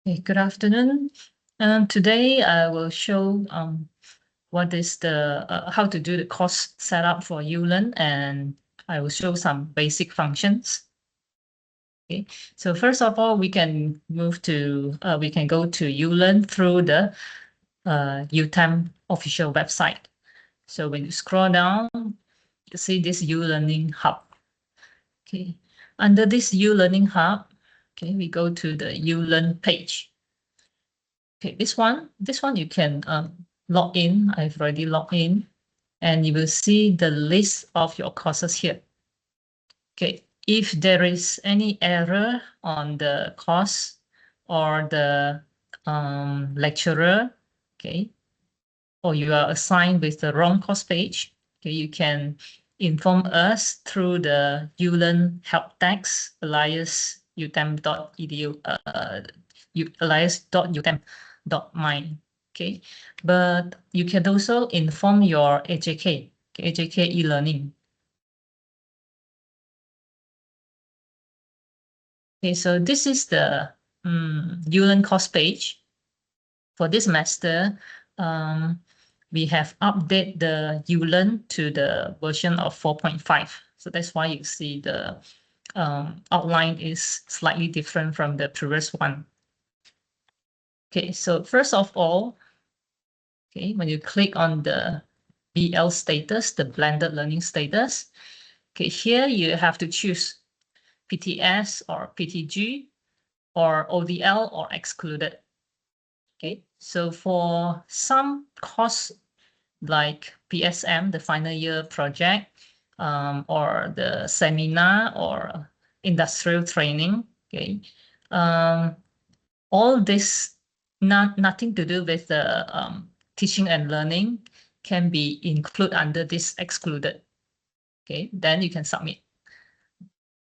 Okay, good afternoon. Today I will show what is the how to do the course setup for Ulearn, and I will show some basic functions. Okay, so first of all, we can go to Ulearn through the UTM official website. So when you scroll down, you see this Ulearning Hub. Okay, under this Ulearning Hub, okay, we go to the Ulearn page. Okay, this one you can log in. I've already logged in, and you will see the list of your courses here. Okay, if there is any error on the course or the lecturer, okay, or you are assigned with the wrong course page, okay, you can inform us through the Ulearn help desk alias.utem.edu alias.utem.my. Okay, but you can also inform your AJK, AJK e-learning. Okay, so this is the Ulearn course page. For this semester, we have updated the Ulearn to the version of 4.5. So that's why you see the outline is slightly different from the previous one. Okay, so first of all, okay, when you click on the BL status, the blended learning status, okay, here you have to choose PTS or PTG or ODL or excluded. Okay, so for some course like PSM, the final year project, or the seminar or industrial training, okay, all this nothing to do with the teaching and learning can be included under this excluded. Okay, then you can submit.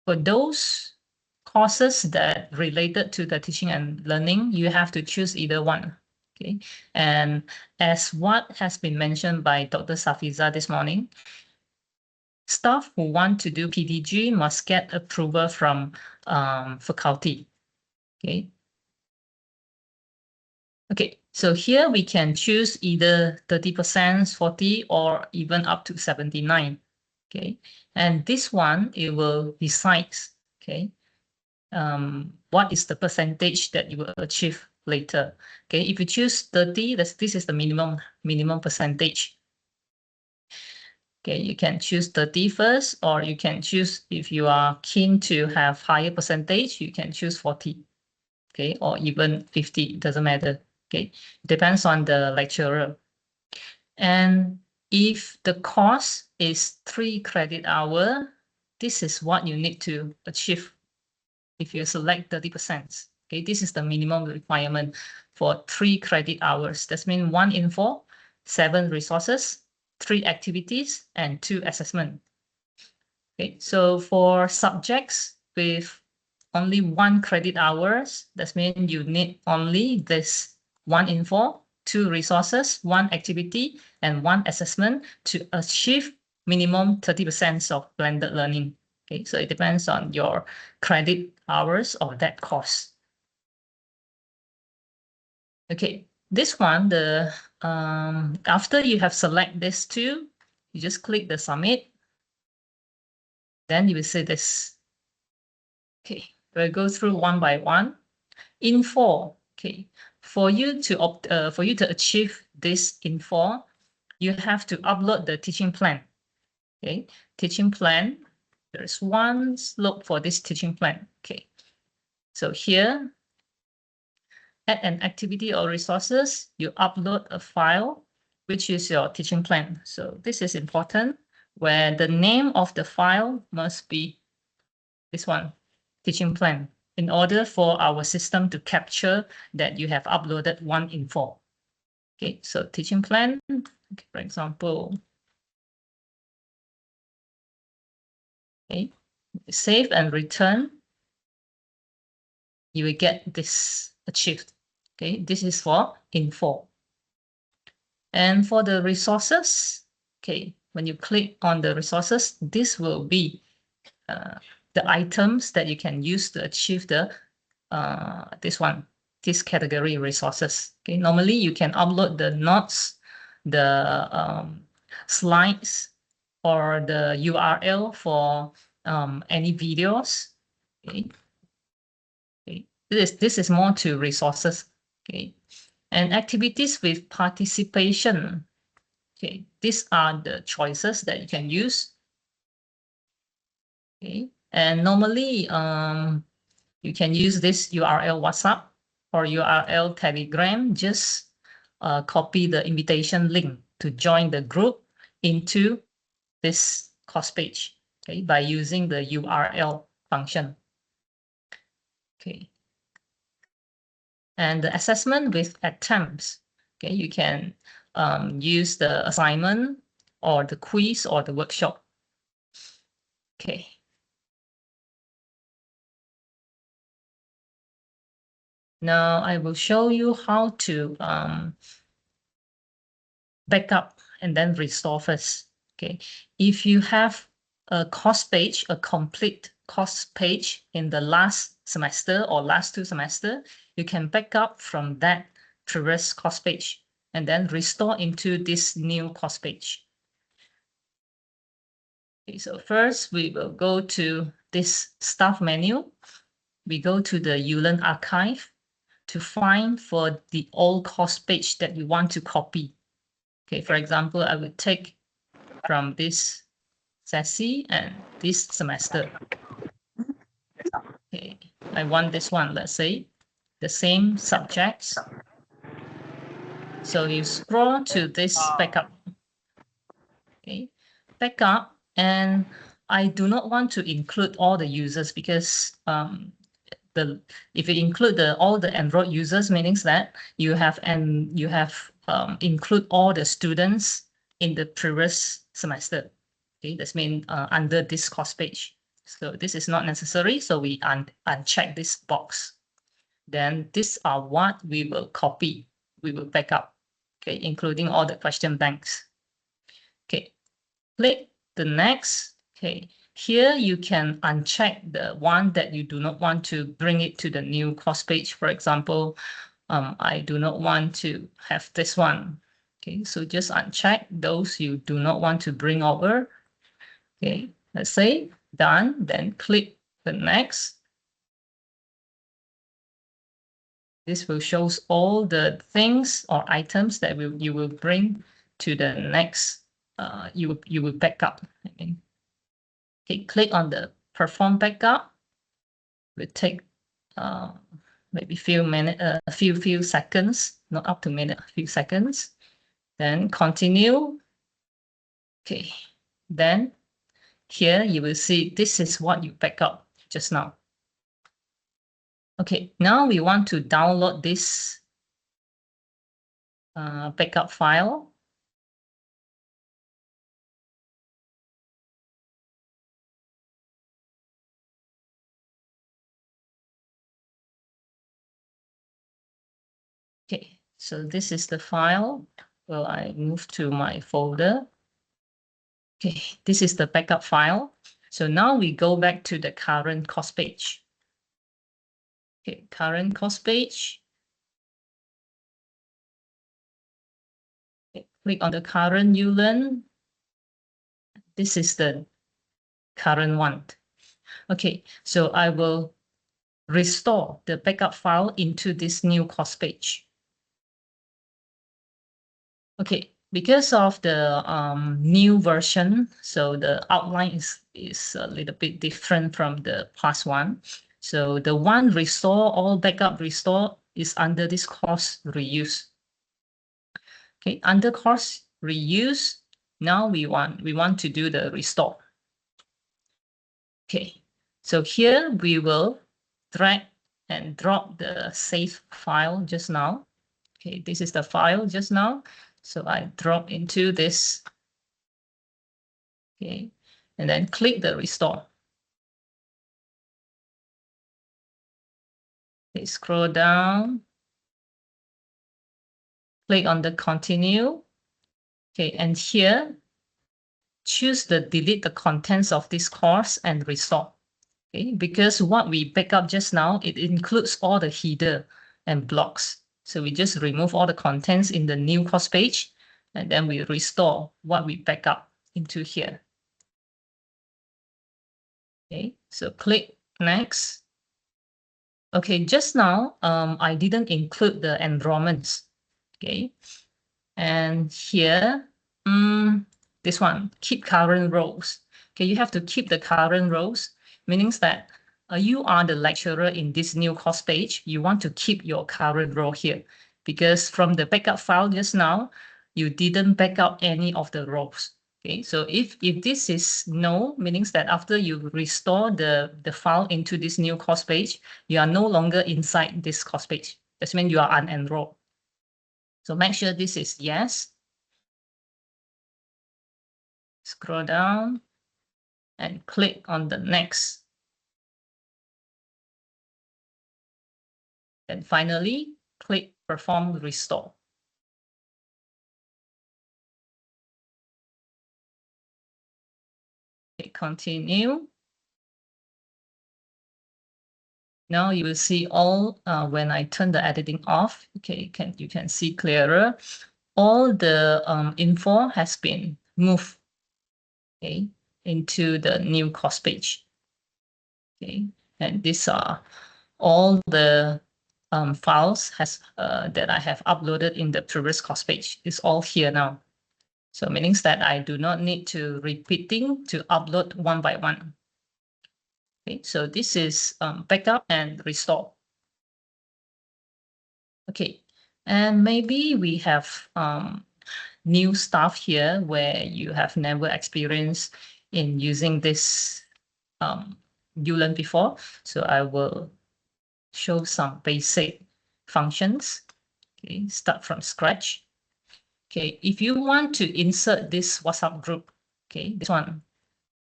For those courses that related to the teaching and learning, you have to choose either one. Okay, and as what has been mentioned by Dr. Safiza this morning, staff who want to do PDG must get approval from faculty. Okay. Okay, so here we can choose either 30%, 40, or even up to 79. Okay, and this one, it will decide, okay, what is the percentage that you will achieve later. Okay, if you choose 30, this is the minimum percentage. Okay, you can choose 30 first, or you can choose, if you are keen to have higher percentage, you can choose 40. Okay, or even 50, it doesn't matter. Okay, depends on the lecturer. And if the course is 3 credit hour, this is what you need to achieve if you select 30%. Okay, this is the minimum requirement for 3 credit hours. That means 1 info, 7 resources, 3 activities, and 2 assessment. Okay, so for subjects with only 1 credit hours, that means you need only this 1 info, 2 resources, 1 activity, and 1 assessment to achieve minimum 30% of blended learning. Okay, so it depends on your credit hours of that course. Okay, this one, the after you have select this two, you just click the submit. Then you will see this. Okay, we'll go through one by one. Info. Okay, for you to achieve this info, you have to upload the teaching plan. Okay, teaching plan. There's one look for this teaching plan. Okay, so here, add an activity or resources, you upload a file, which is your teaching plan. So this is important, where the name of the file must be this one, teaching plan, in order for our system to capture that you have uploaded one info. Okay, so teaching plan, okay, for example, okay, save and return, you will get this achieved. Okay, this is for info. And for the resources, okay, when you click on the resources, this will be the items that you can use to achieve the this one. this category resources. Okay, normally you can upload the notes, the slides, or the URL for any videos. Okay. Okay. This is more to resources. Okay. And activities with participation. Okay, these are the choices that you can use. Okay, and normally you can use this URL WhatsApp or URL Telegram. Just copy the invitation link to join the group into this course page. Okay, by using the URL function. Okay, and the assessment with attempts. Okay, you can use the assignment or the quiz or the workshop. Okay. Now I will show you how to back up and then restore first. Okay. If you have a course page, a complete course page in the last semester or last 2 semesters, you can back up from that previous course page and then restore into this new course page. Okay, so first we will go to this Start menu. We go to the Ulearn archive to find for the old course page that you want to copy. Okay, for example, I would take from this session and this semester. Okay, I want this one, let's say, the same subjects. So you scroll to this backup. Okay, backup, and I do not want to include all the users because if you include all the Android users, means that you have include all the students in the previous semester. Okay, that's mean under this course page. So this is not necessary. So we uncheck this box. Then these are what we will copy. We will back up. Okay, including all the question banks. Okay, click the next. Okay, here you can uncheck the one that you do not want to bring it to the new course page. For example, I do not want to have this one. Okay, so just uncheck those you do not want to bring over. Okay, let's say done, then click the next. This will show all the things or items that you will bring to the next, you will back up. I mean, okay, click on the perform backup. Will take maybe a few seconds, not up to minute, a few seconds. Then continue. Okay, then here you will see this is what you back up just now. Okay, now we want to download this backup file. Okay, so this is the file. Well, I move to my folder. Okay, this is the backup file. So now we go back to the current course page. Okay, current course page. Okay, click on the current Ulearn. This is the current one. Okay, so I will restore the backup file into this new course page. Okay, because of the new version, so the outline is a little bit different from the past one. So the one restore, all backup restore is under this course reuse. Okay, under course reuse, now we want to do the restore. Okay, so here we will drag and drop the save file just now. Okay, this is the file just now. So I drop into this. Okay, and then click the restore. Okay, scroll down. Click on the continue. Okay, and here choose the delete the contents of this course and restore. Okay, because what we back up just now, it includes all the header and blocks. So we just remove all the contents in the new course page, and then we restore what we back up into here. Okay, so click next. Okay, just now, I didn't include the enrollments. Okay, and here, this one, keep current roles. Okay, you have to keep the current roles, meaning that you are the lecturer in this new course page. You want to keep your current role here because from the backup file just now, you didn't back up any of the roles. Okay, so if this is no, meaning that after you restore the file into this new course page, you are no longer inside this course page. That means you are unenrolled. So make sure this is yes. Scroll down and click on the next. And finally, click perform restore. Okay, continue. Now you will see all when I turn the editing off. Okay, you can see clearer. All the info has been moved, okay, into the new course page. Okay, and these are all the files that I have uploaded in the previous course page. It's all here now. So meaning that I do not need to repeating to upload one by one. Okay, so this is backup and restore. Okay, and maybe we have new stuff here where you have never experienced in using this Ulearn before. So I will show some basic functions. Okay, start from scratch. Okay, if you want to insert this WhatsApp group, okay, this one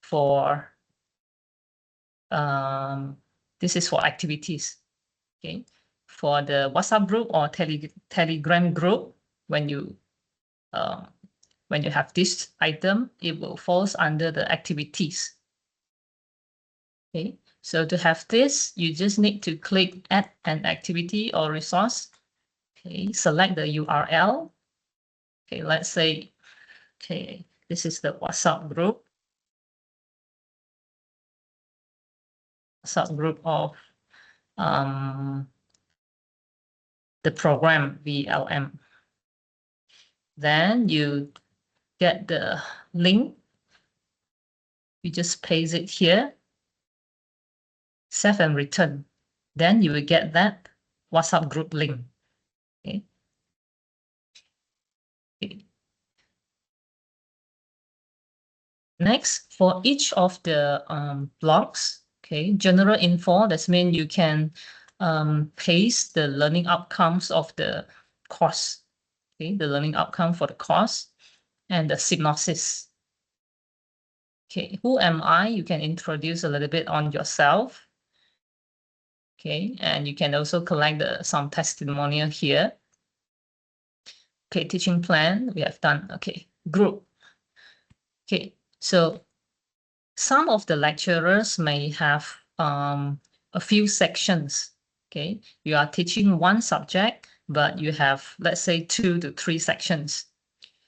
for this is for activities. Okay, for the WhatsApp group or Telegram group, when you have this item, it will falls under the activities. Okay, so to have this, you just need to click add an activity or resource. Okay, select the URL. Okay, let's say, okay, this is the WhatsApp group. WhatsApp group of the program VLM. Then you get the link. You just paste it here, save and return. Then you will get that WhatsApp group link. Okay. Okay. Next, for each of the blocks, okay, general info, that means you can paste the learning outcomes of the course. Okay, the learning outcome for the course and the synopsis. Okay, who am I? You can introduce a little bit on yourself. Okay, and you can also collect some testimonial here. Okay, teaching plan, we have done. Okay, group. Okay, so some of the lecturers may have a few sections. Okay, you are teaching one subject, but you have, let's say, 2 to 3 sections.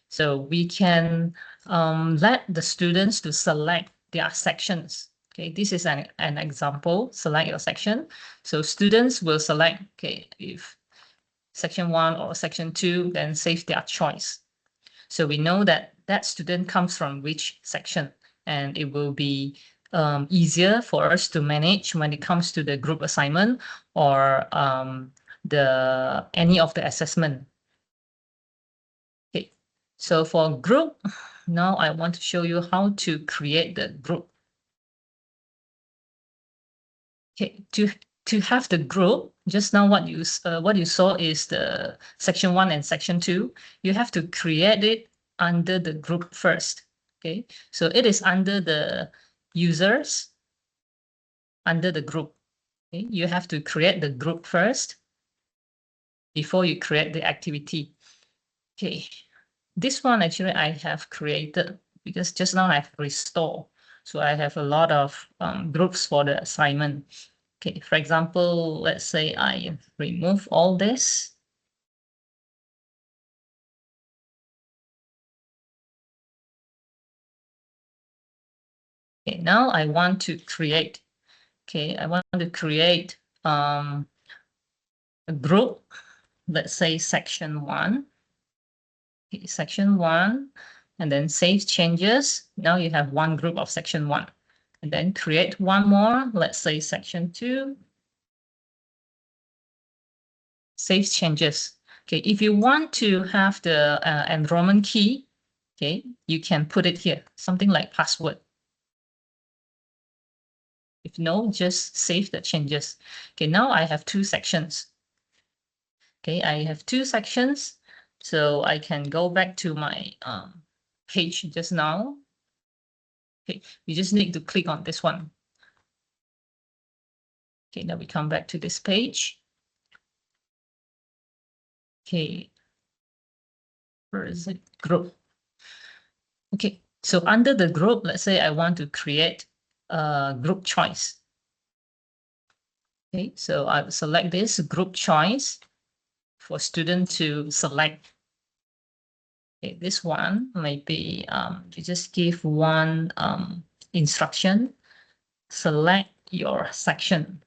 So we can let the students to select their sections. Okay, this is an example. Select your section. So students will select, okay, if section 1 or section 2, then save their choice. So we know that that student comes from which section, and it will be easier for us to manage when it comes to the group assignment or any of the assessment. Okay, so for group, now I want to show you how to create the group. Okay, to have the group, just now what you saw is the section 1 and section 2. You have to create it under the group first. Okay, so it is under the users, under the group. Okay, you have to create the group first before you create the activity. Okay, this one actually I have created because just now I have restored. So I have a lot of groups for the assignment. Okay, for example, let's say I remove all this. Okay, now I want to create. Okay, I want to create a group. Let's say section 1. Okay, section 1, and then save changes. Now you have one group of section 1. And then create one more, let's say section 2. Save changes. Okay, if you want to have the enrollment key, okay, you can put it here, something like password. If no, just save the changes. Okay, now I have 2 sections. Okay, I have 2 sections, so I can go back to my page just now. Okay, you just need to click on this one. Okay, now we come back to this page. Okay, where is it? Group. Okay, so under the group, let's say I want to create a group choice. Okay, so I will select this group choice for student to select. Okay, this one maybe you just give one instruction. Select your section.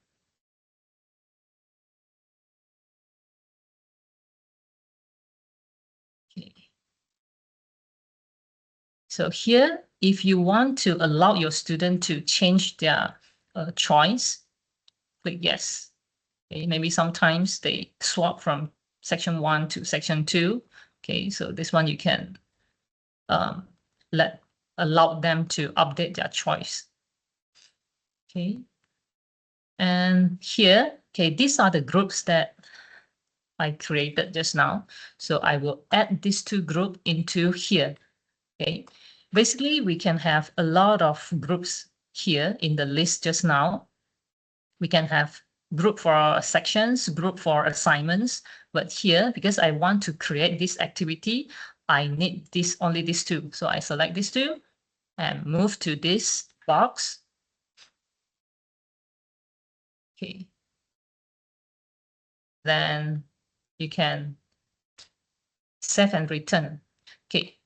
Okay. So here, if you want to allow your student to change their choice, click yes. Okay, maybe sometimes they swap from section 1 to section 2. Okay, so this one you can allow them to update their choice. Okay, and here, okay, these are the groups that I created just now. So I will add these 2 groups into here. Okay, basically we can have a lot of groups here in the list just now. We can have group for sections, group for assignments, but here, because I want to create this activity, I need only these 2. So I select these 2 and move to this box. Okay. Then you can save and return. Okay.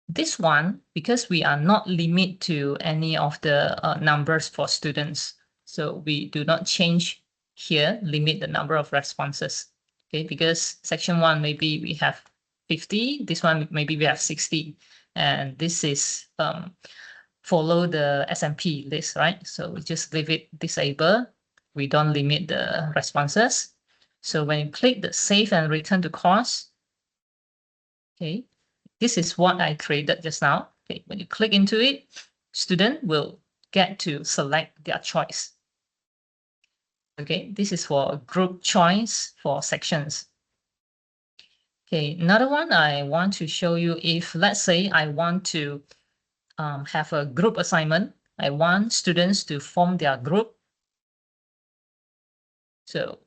This one, because we are not limit to any of the numbers for students, so we do not change here, limit the number of responses. Okay, because section 1, maybe we have 50, this one, maybe we have 60, and this is follow the SMP list, right? So we just leave it disabled. We don't limit the responses. So when you click the save and return to course, okay, this is what I created just now. Okay, when you click into it, student will get to select their choice. Okay, this is for group choice for sections. Okay, another one I want to show you, if let's say I want to have a group assignment, I want students to form their group. So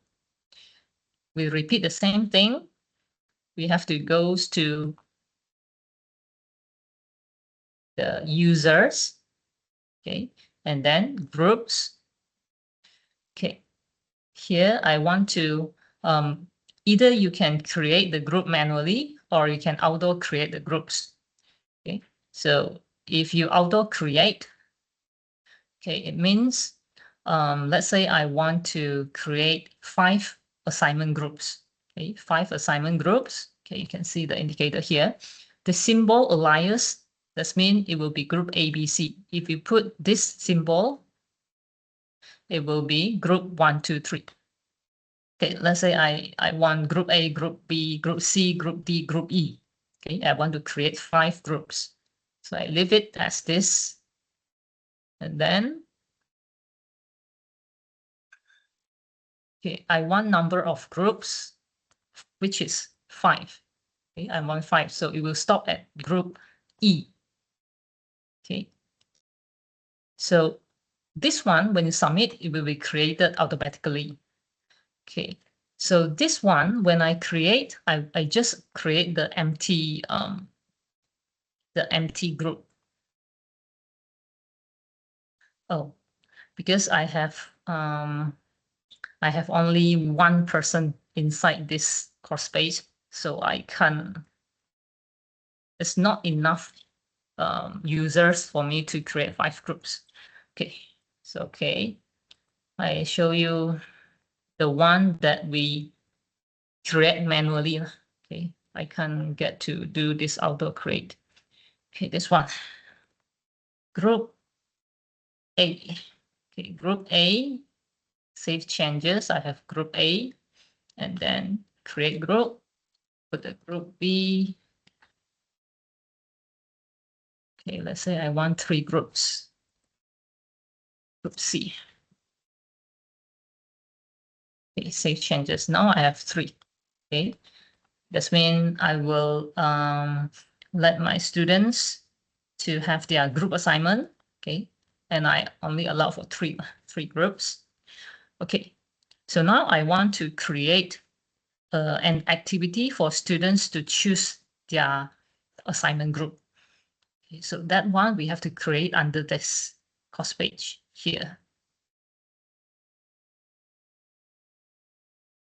we repeat the same thing. We have to go to the users, okay, and then groups. Okay, here I want to either you can create the group manually or you can auto create the groups. Okay, so if you auto create, okay, it means let's say I want to create 5 assignment groups. Okay, 5 assignment groups. Okay, you can see the indicator here. The symbol alias, that means it will be group A, B, C. If you put this symbol, it will be group 1, 2, 3. Okay, let's say I want group A, group B, group C, group D, group E. Okay, I want to create 5 groups. So I leave it as this. And then, okay, I want number of groups, which is 5. Okay, I want 5. So it will stop at group E. Okay. So this one, when you submit, it will be created automatically. Okay. So this one, when I create, I just create the empty group. Oh, because I have I have only one person inside this course page, so I can't, it's not enough users for me to create 5 groups. Okay, so I show you the one that we create manually. Okay, I can't get to do this auto create. Okay, this one, group A. Okay, group A, save changes. I have group A, and then create group, put the group B. Okay, let's say I want 3 groups. Group C. Okay, save changes. Now I have 3. Okay, this means I will let my students to have their group assignment. Okay, and I only allow for three groups. Okay, so now I want to create an activity for students to choose their assignment group. Okay, so that one we have to create under this course page here.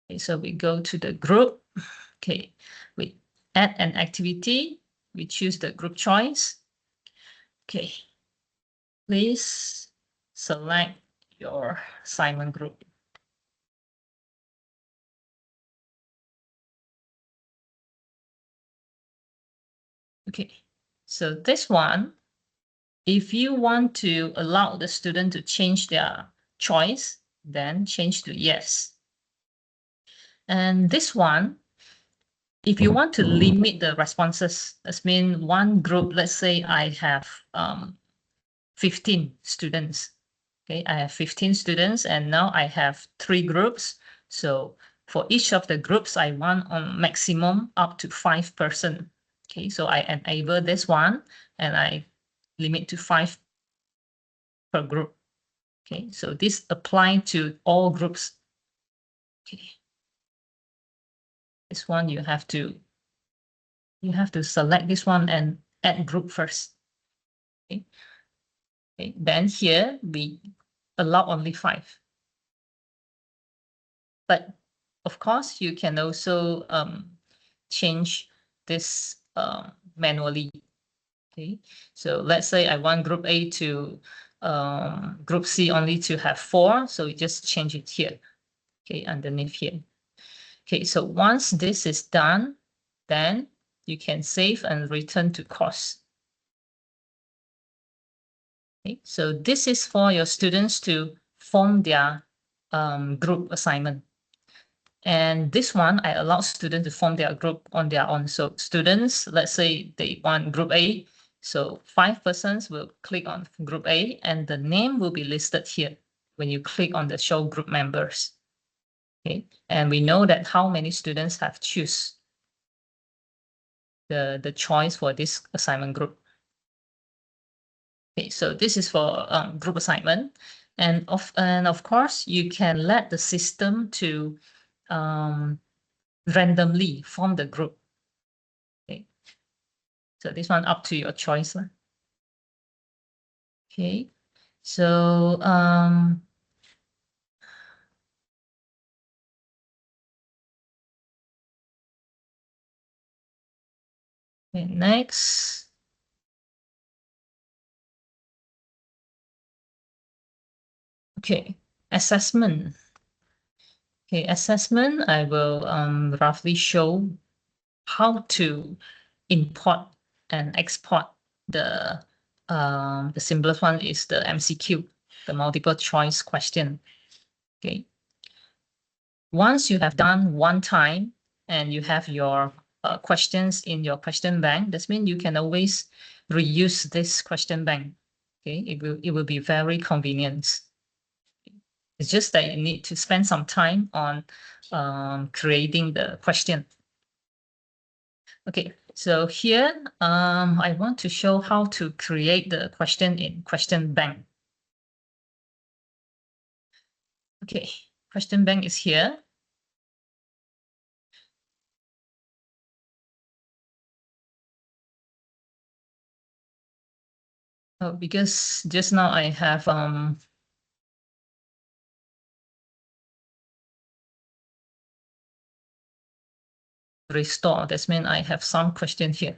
Okay, so we go to the group. Okay, we add an activity. We choose the group choice. Okay, please select your assignment group. Okay, so this one, if you want to allow the student to change their choice, then change to yes. And this one, if you want to limit the responses, that means one group, let's say I have 15 students. Okay, I have 15 students and now I have 3 groups. So for each of the groups, I want on maximum up to 5%. Okay, so I enable this one and I limit to 5 per group. Okay, so this apply to all groups. Okay, this one you have to select this one and add group first. Okay, okay. Then here we allow only 5. But of course, you can also change this manually. Okay, so let's say I want group A to group C only to have 4, so you just change it here. Okay, underneath here. Okay, so once this is done, then you can save and return to course. Okay, so this is for your students to form their group assignment. And this one, I allow students to form their group on their own. So students, let's say they want group A. So 5 persons will click on group A and the name will be listed here when you click on the show group members. Okay, and we know that how many students have choose the choice for this assignment group. Okay, so this is for group assignment. And of course, you can let the system to randomly form the group. Okay, so this one up to your choice. Okay, so okay, next. Okay, assessment. Okay, assessment, I will roughly show how to import and export the simplest one is the MCQ, the multiple choice question. Okay. Once you have done one time and you have your questions in your question bank, that means you can always reuse this question bank. Okay, it will be very convenient. It's just that you need to spend some time on creating the question. Okay, so here I want to show how to create the question in question bank. Okay, question bank is here. Oh, because just now I have restore. That means I have some question here.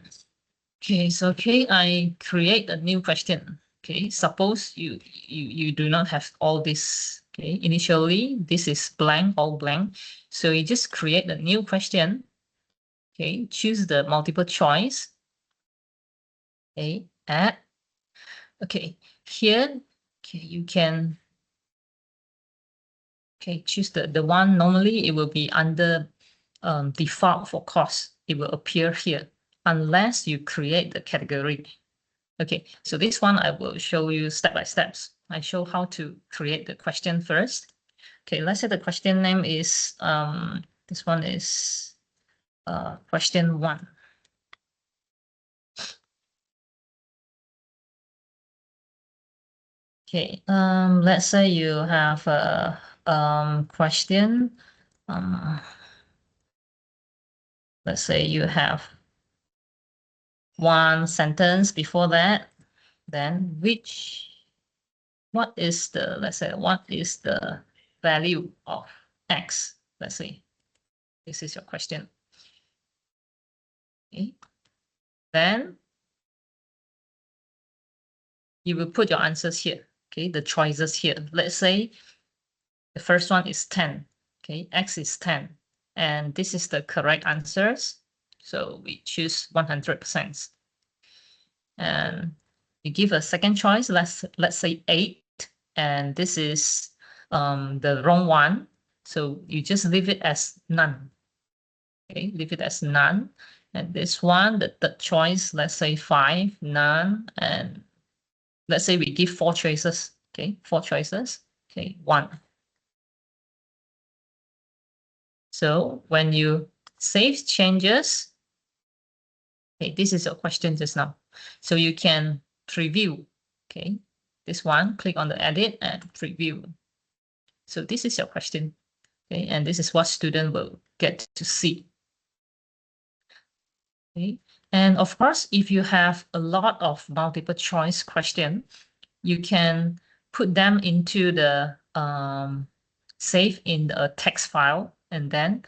Okay, so I create a new question. Okay, suppose you do not have all this. Okay, initially this is blank, all blank. So you just create a new question. Okay, choose the multiple choice. Okay, add. Okay, here, okay, you can choose the one. Normally it will be under default for course. It will appear here unless you create the category. Okay, so this one I will show you step by steps. I show how to create the question first. Okay, let's say the question name is this one is question 1. Okay, let's say you have a question. Let's say you have one sentence before that. Then what is the, let's say, what is the value of X? Let's say this is your question. Okay. Then you will put your answers here. Okay, the choices here. Let's say the first one is 10. Okay, X is 10. And this is the correct answers. So we choose 100%. And you give a second choice, let's say 8. And this is the wrong one. So you just leave it as none. Okay, leave it as none. And this one, the third choice, let's say 5, none. And let's say we give 4 choices. Okay, 4 choices. Okay, 1. So when you save changes, okay, this is your question just now. So you can preview. Okay, this one, click on the edit and preview. So this is your question. Okay, and this is what student will get to see. Okay, and of course, if you have a lot of multiple choice question, you can put them into the save in the text file and then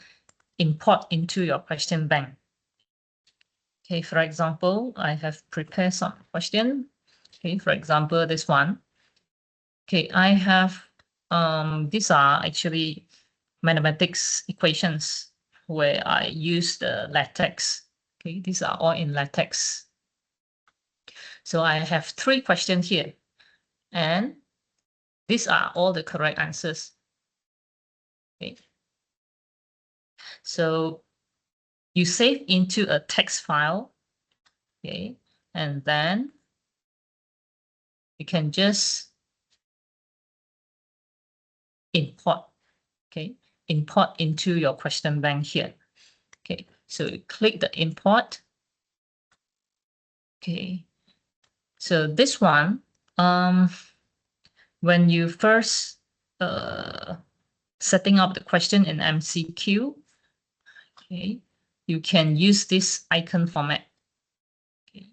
import into your question bank. Okay, for example, I have prepared some question. Okay, for example, this one. Okay, I have these are actually mathematics equations where I use the LaTeX. Okay, these are all in LaTeX. So I have 3 questions here, and these are all the correct answers. Okay. So you save into a text file, okay, and then you can just import, okay, import into your question bank here. Okay, so you click the import. Okay, so this one, when you first setting up the question in MCQ, okay, you can use this icon format. Okay,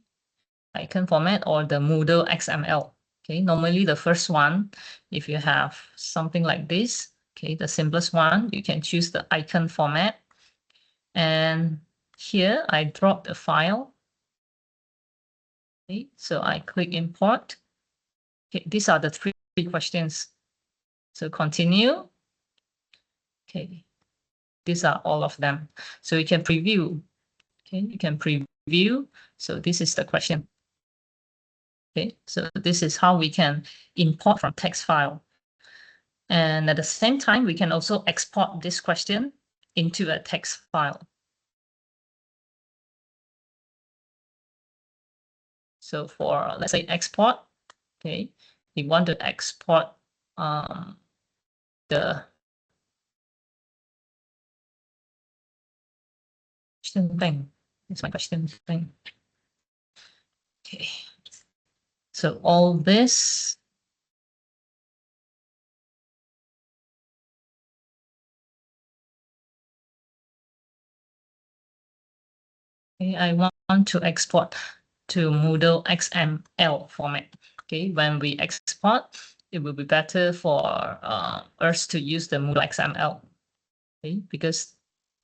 icon format or the Moodle XML. Okay, normally the first one, if you have something like this, okay, the simplest one, you can choose the icon format. And here I drop the file. Okay, so I click import. Okay, these are the 3 questions. So continue. Okay, these are all of them. So you can preview. Okay, you can preview. So this is the question. Okay, so this is how we can import from text file. And at the same time, we can also export this question into a text file. So for, let's say, export, okay, we want to export the question bank. It's my question bank. Okay. So all this. Okay, I want to export to Moodle XML format. Okay, when we export, it will be better for us to use the Moodle XML. Okay, because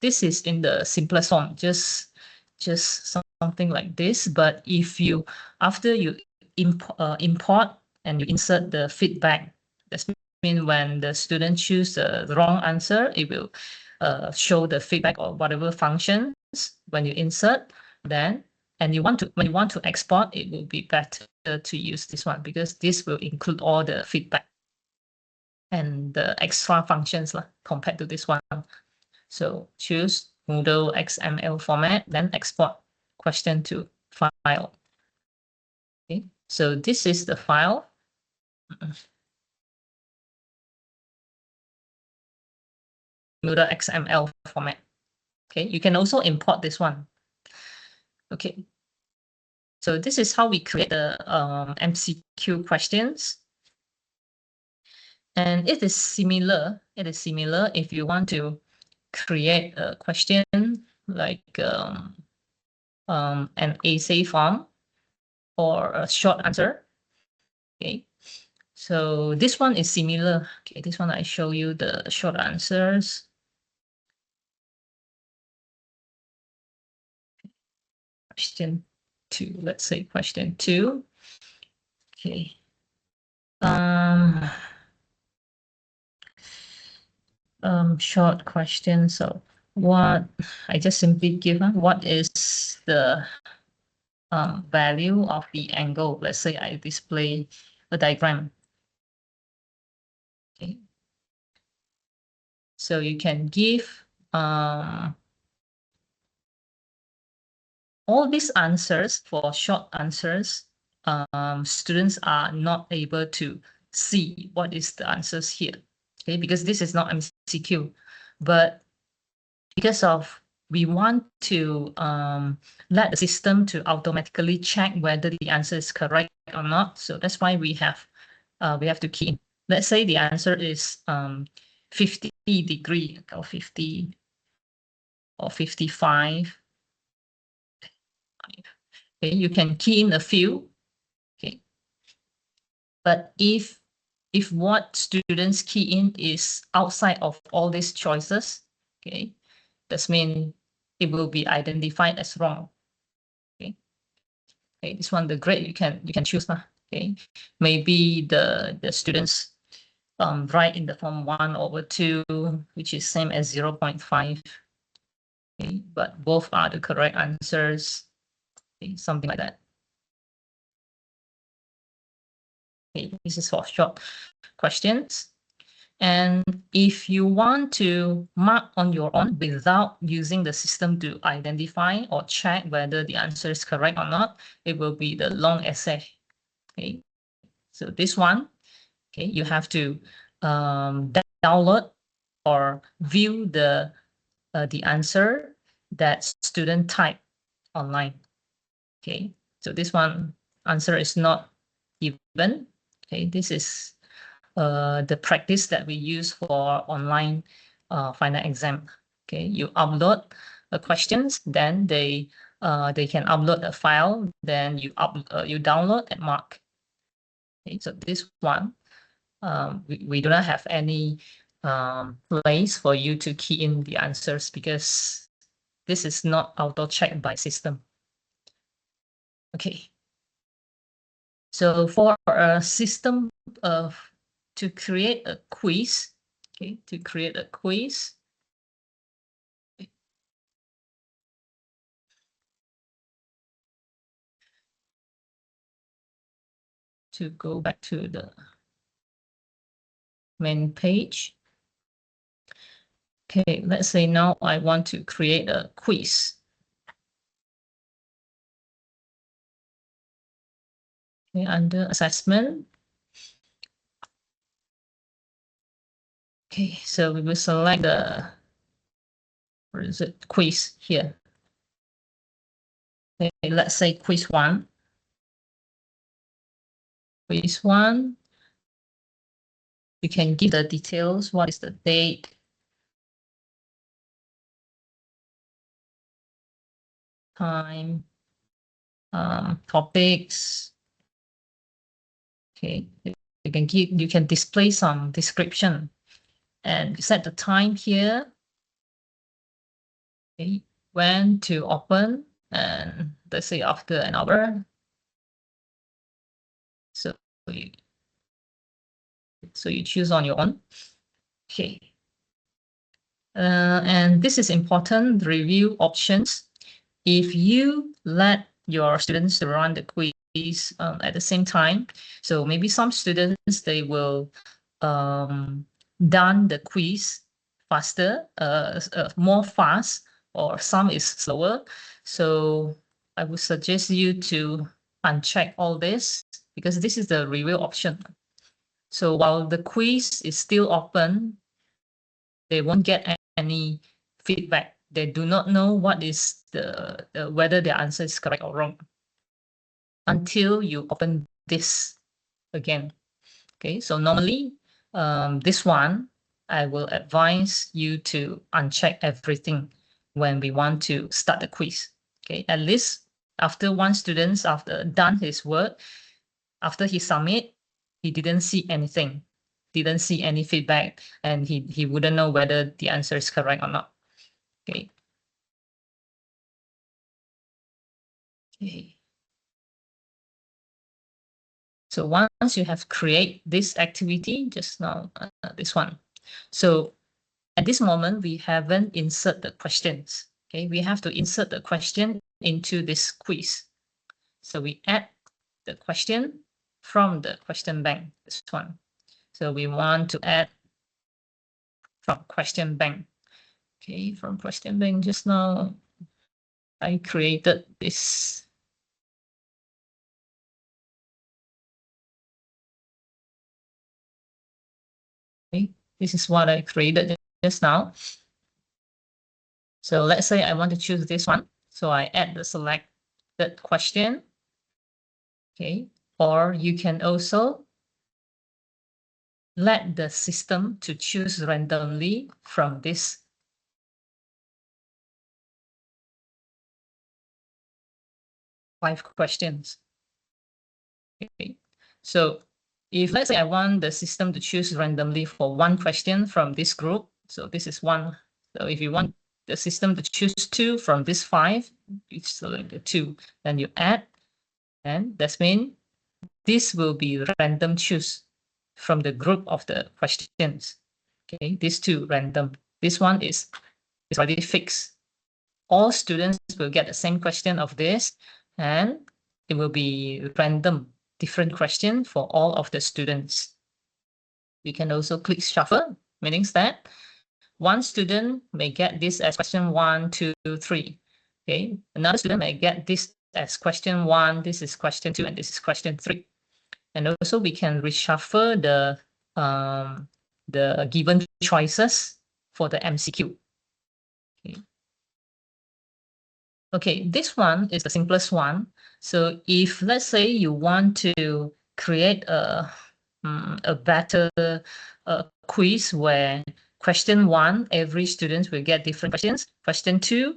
this is in the simplest form, just something like this. But if you, after you import and you insert the feedback, that's mean when the student choose the wrong answer, it will show the feedback or whatever functions when you insert. Then, and you want to, when you want to export, it will be better to use this one because this will include all the feedback and the extra functions compared to this one. So choose Moodle XML format, then export question to file. Okay, so this is the file. Moodle XML format. Okay, you can also import this one. Okay, so this is how we create the MCQ questions. And it is similar. It is similar if you want to create a question like an essay form or a short answer. Okay, so this one is similar. Okay, this one I show you the short answers. Question 2, let's say question 2. Okay. Short question. So what I just simply give what is the value of the angle? Let's say I display a diagram. Okay. So you can give all these answers for short answers. Students are not able to see what is the answers here. Okay, because this is not MCQ, but because of we want to let the system to automatically check whether the answer is correct or not. So that's why we have to key in. Let's say the answer is 50 degree or 50 or 55. Okay, you can key in a few. Okay, but if what students key in is outside of all these choices, okay, that means it will be identified as wrong. Okay, okay, this one the grade you can choose now. Okay, maybe the students write in the form 1/2, which is same as 0.5. Okay, but both are the correct answers. Okay, something like that. Okay, this is for short questions. And if you want to mark on your own without using the system to identify or check whether the answer is correct or not, it will be the long essay. Okay, so this one, okay, you have to download or view the answer that student type online. Okay, so this one answer is not given. Okay, this is the practice that we use for online final exam. Okay, you upload the questions, then they can upload a file, then you download and mark. Okay, so this one we do not have any place for you to key in the answers because this is not auto checked by system. Okay. So for a system of to create a quiz, okay, to create a quiz, to go back to the main page. Okay, let's say now I want to create a quiz. Okay, under assessment. Okay, so we will select the, where is it, quiz here. Okay, let's say quiz 1. Quiz 1. You can give the details. What is the date? Time. Topics. Okay, you can display some description and set the time here. Okay, when to open, and let's say after an hour. So you, so you choose on your own. Okay. And this is important, review options. If you let your students to run the quiz at the same time, so maybe some students, they will done the quiz faster, more fast, or some is slower. So I would suggest you to uncheck all this because this is the review option. So while the quiz is still open, they won't get any feedback. They do not know what is the whether the answer is correct or wrong until you open this again. Okay, so normally this one, I will advise you to uncheck everything when we want to start the quiz. Okay, at least after one student after done his work, after he submit, he didn't see anything, didn't see any feedback, and he wouldn't know whether the answer is correct or not. Okay. Okay. So once you have create this activity, just now, this one. So at this moment, we haven't insert the questions. Okay, we have to insert the question into this quiz. So we add the question from the question bank, this one. So we want to add from question bank. Okay, from question bank, just now I created this. Okay, this is what I created just now. So let's say I want to choose this one. So I add the selected question. Okay, or you can also let the system to choose randomly from this five questions. Okay, so if let's say I want the system to choose randomly for one question from this group, so this is one. So if you want the system to choose two from this five, you select the two, then you add, and that's mean this will be random choose from the group of the questions. Okay, these two random. This one is already fixed. All students will get the same question of this, and it will be random, different question for all of the students. You can also click shuffle, meaning that one student may get this as question 1, 2, 3. Okay, another student may get this as question 1, this is question 2, and this is question 3. And also we can reshuffle the given choices for the MCQ. Okay. Okay, this one is the simplest one. So if let's say you want to create a better quiz where question 1, every student will get different questions. Question 2,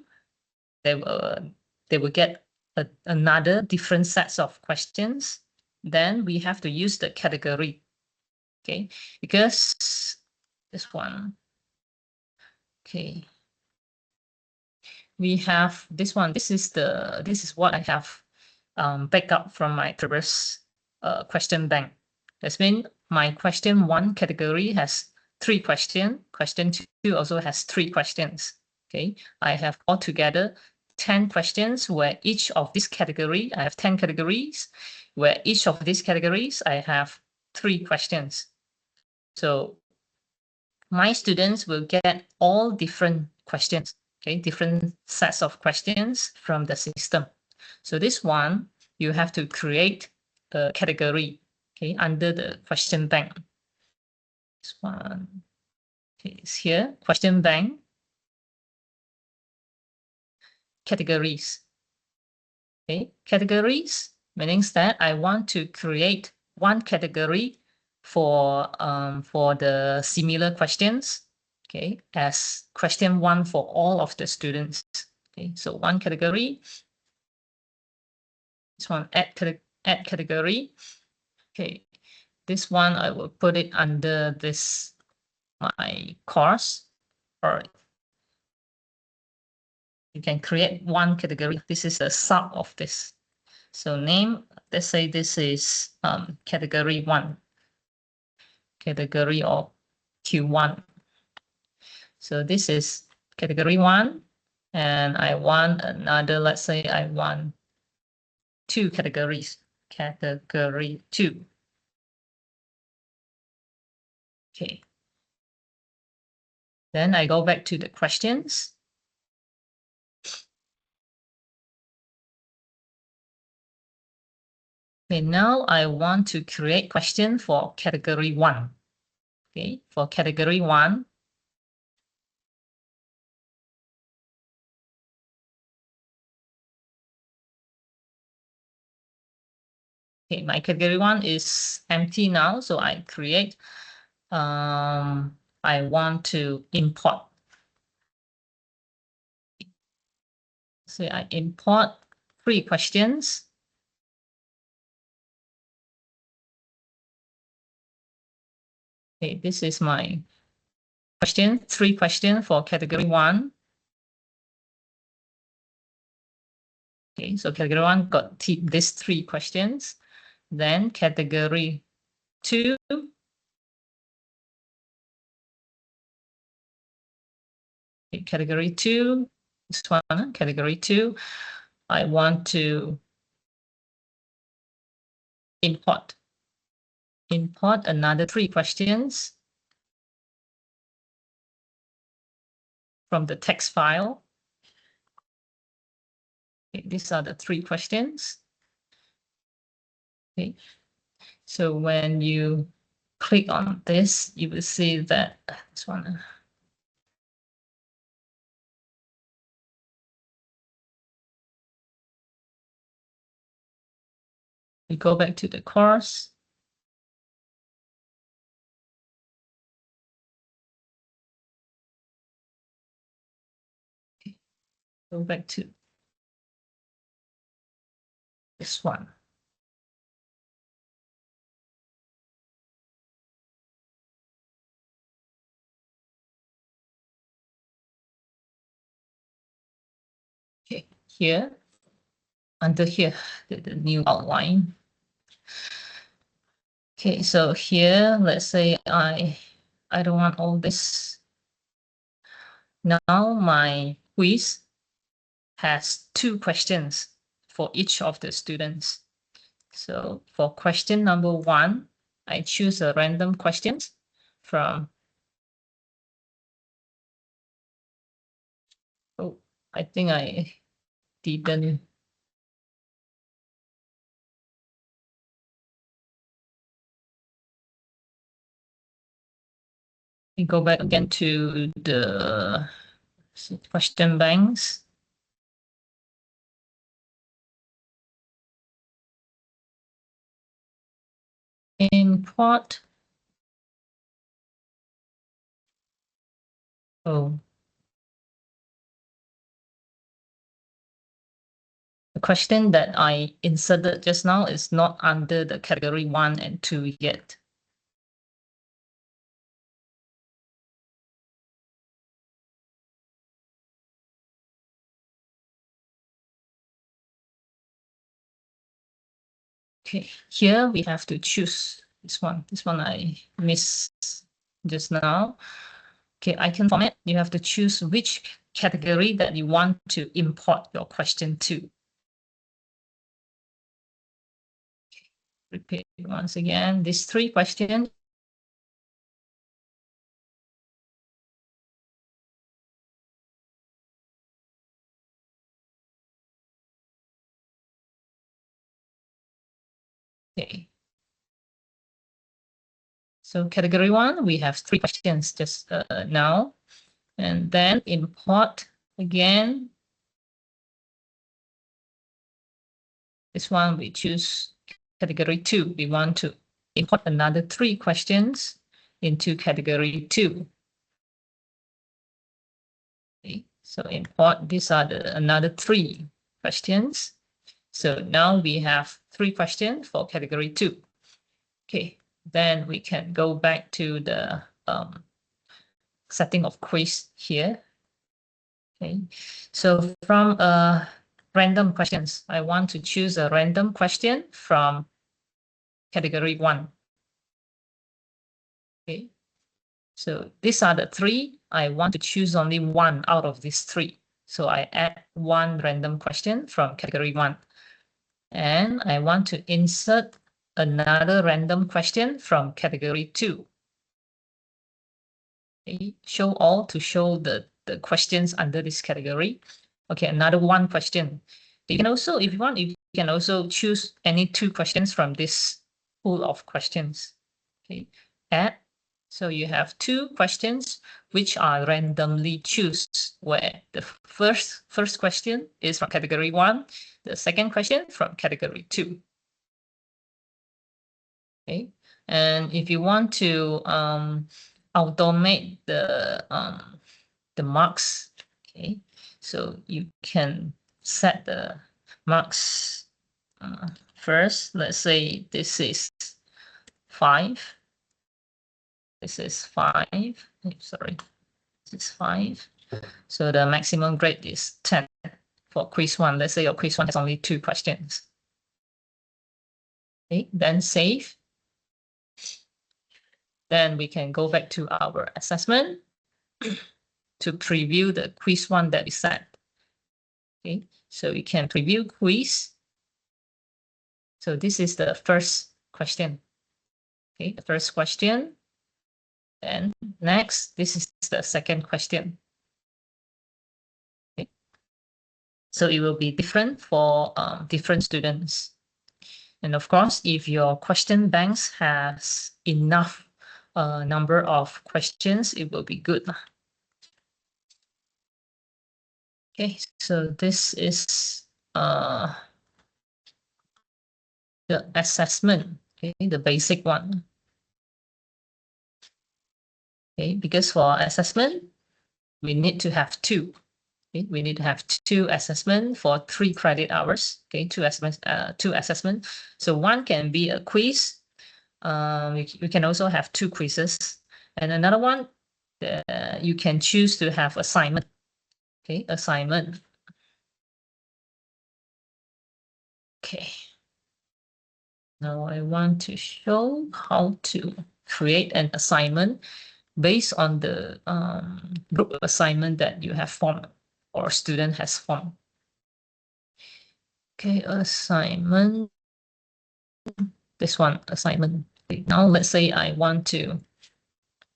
they will get another different sets of questions. Then we have to use the category. Okay, because this one. Okay, we have this one. This is what I have back up from my previous question bank. That's mean my question 1 category has 3 questions. Question 2 also has 3 questions. Okay, I have altogether 10 questions where each of this category, I have 10 categories, where each of these categories I have 3 questions. So my students will get all different questions, okay, different sets of questions from the system. So this one, you have to create a category, okay, under the question bank. This one, okay, is here, question bank, categories. Okay, categories meaning that I want to create one category for the similar questions. Okay, as question 1 for all of the students. Okay, so one category. This one add category. Okay, this one I will put it under this my course or you can create one category. This is a sub of this. So name, let's say this is category 1, category of Q1. So this is category 1, and I want another, let's say I want 2 categories, category 2. Okay. Then I go back to the questions. Okay, now I want to create question for category 1. Okay, for category 1, okay, my category 1 is empty now, so I create, I want to import. So I import 3 questions. Okay, this is my question, 3 questions for category 1. Okay, so category 1 got these 3 questions. Then category 2, okay, category 2, this one, category 2, I want to import another 3 questions from the text file. Okay, these are the 3 questions. Okay, so when you click on this, you will see that this one. We go back to the course. Okay, go back to this one. Okay, here, under here, the new outline. Okay, so here, let's say I don't want all this. Now my quiz has 2 questions for each of the students. So for question number 1, I choose a random questions from, oh, I think I didn't. We go back again to the question banks. Import. Oh, the question that I inserted just now is not under the category 1 and 2 yet. Okay, here we have to choose this one. This one I missed just now. Okay, icon format, you have to choose which category that you want to import your question to. Okay, repeat once again, these 3 questions. Okay. So category 1, we have 3 questions just now, and then import again. This one we choose category 2. We want to import another 3 questions into category 2. Okay, so import, these are another 3 questions. So now we have 3 questions for category 2. Okay, then we can go back to the setting of quiz here. Okay, so from random questions, I want to choose a random question from category 1. Okay, so these are the 3. I want to choose only one out of these 3. So I add one random question from category 1. And I want to insert another random question from category 2. Okay, show all to show the questions under this category. Okay, another one question. You can also, if you want, you can also choose any 2 questions from this pool of questions. Okay, add. So you have 2 questions which are randomly choose, where the first question is from category 1, the second question from category 2. Okay, and if you want to automate the marks, okay, so you can set the marks first. Let's say this is 5. This is 5. Sorry, this is 5. So the maximum grade is 10 for quiz 1. Let's say your quiz 1 has only 2 questions. Okay, then save. Then we can go back to our assessment to preview the quiz 1 that we set. Okay, so we can preview quiz. So this is the first question. Okay, the first question. And next, this is the second question. Okay. So it will be different for different students. And of course, if your question banks has enough number of questions, it will be good. Okay, so this is the assessment, okay, the basic one. Okay, because for assessment, we need to have 2. Okay, we need to have 2 assessment for 3 credit hours. Okay, 2 assessment. So one can be a quiz. We can also have 2 quizzes, and another one you can choose to have assignment. Okay, assignment. Okay. Now I want to show how to create an assignment based on the group assignment that you have formed or student has formed. Okay, assignment. This one, assignment. Okay, now let's say I want to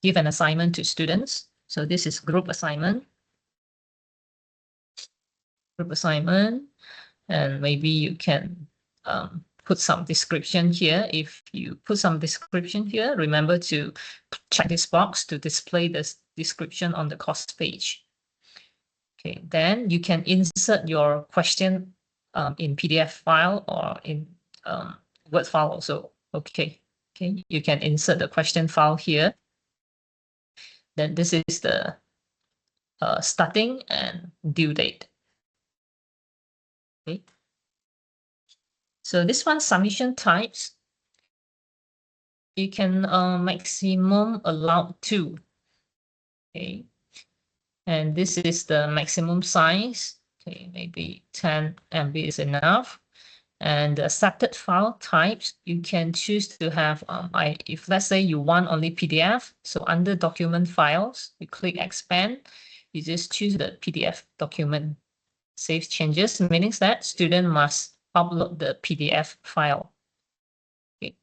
give an assignment to students. So this is group assignment. Group assignment. And maybe you can put some description here. If you put some description here, remember to check this box to display this description on the course page. Okay, then you can insert your question in PDF file or in Word file also. Okay, you can insert the question file here. Then this is the starting and due date. Okay. So this one, submission types, you can maximum allow 2. Okay. And this is the maximum size. Okay, maybe 10 MB is enough. And the accepted file types, you can choose to have, if let's say you want only PDF, so under document files, you click expand, you just choose the PDF document. Save changes, meaning that student must upload the PDF file. Okay.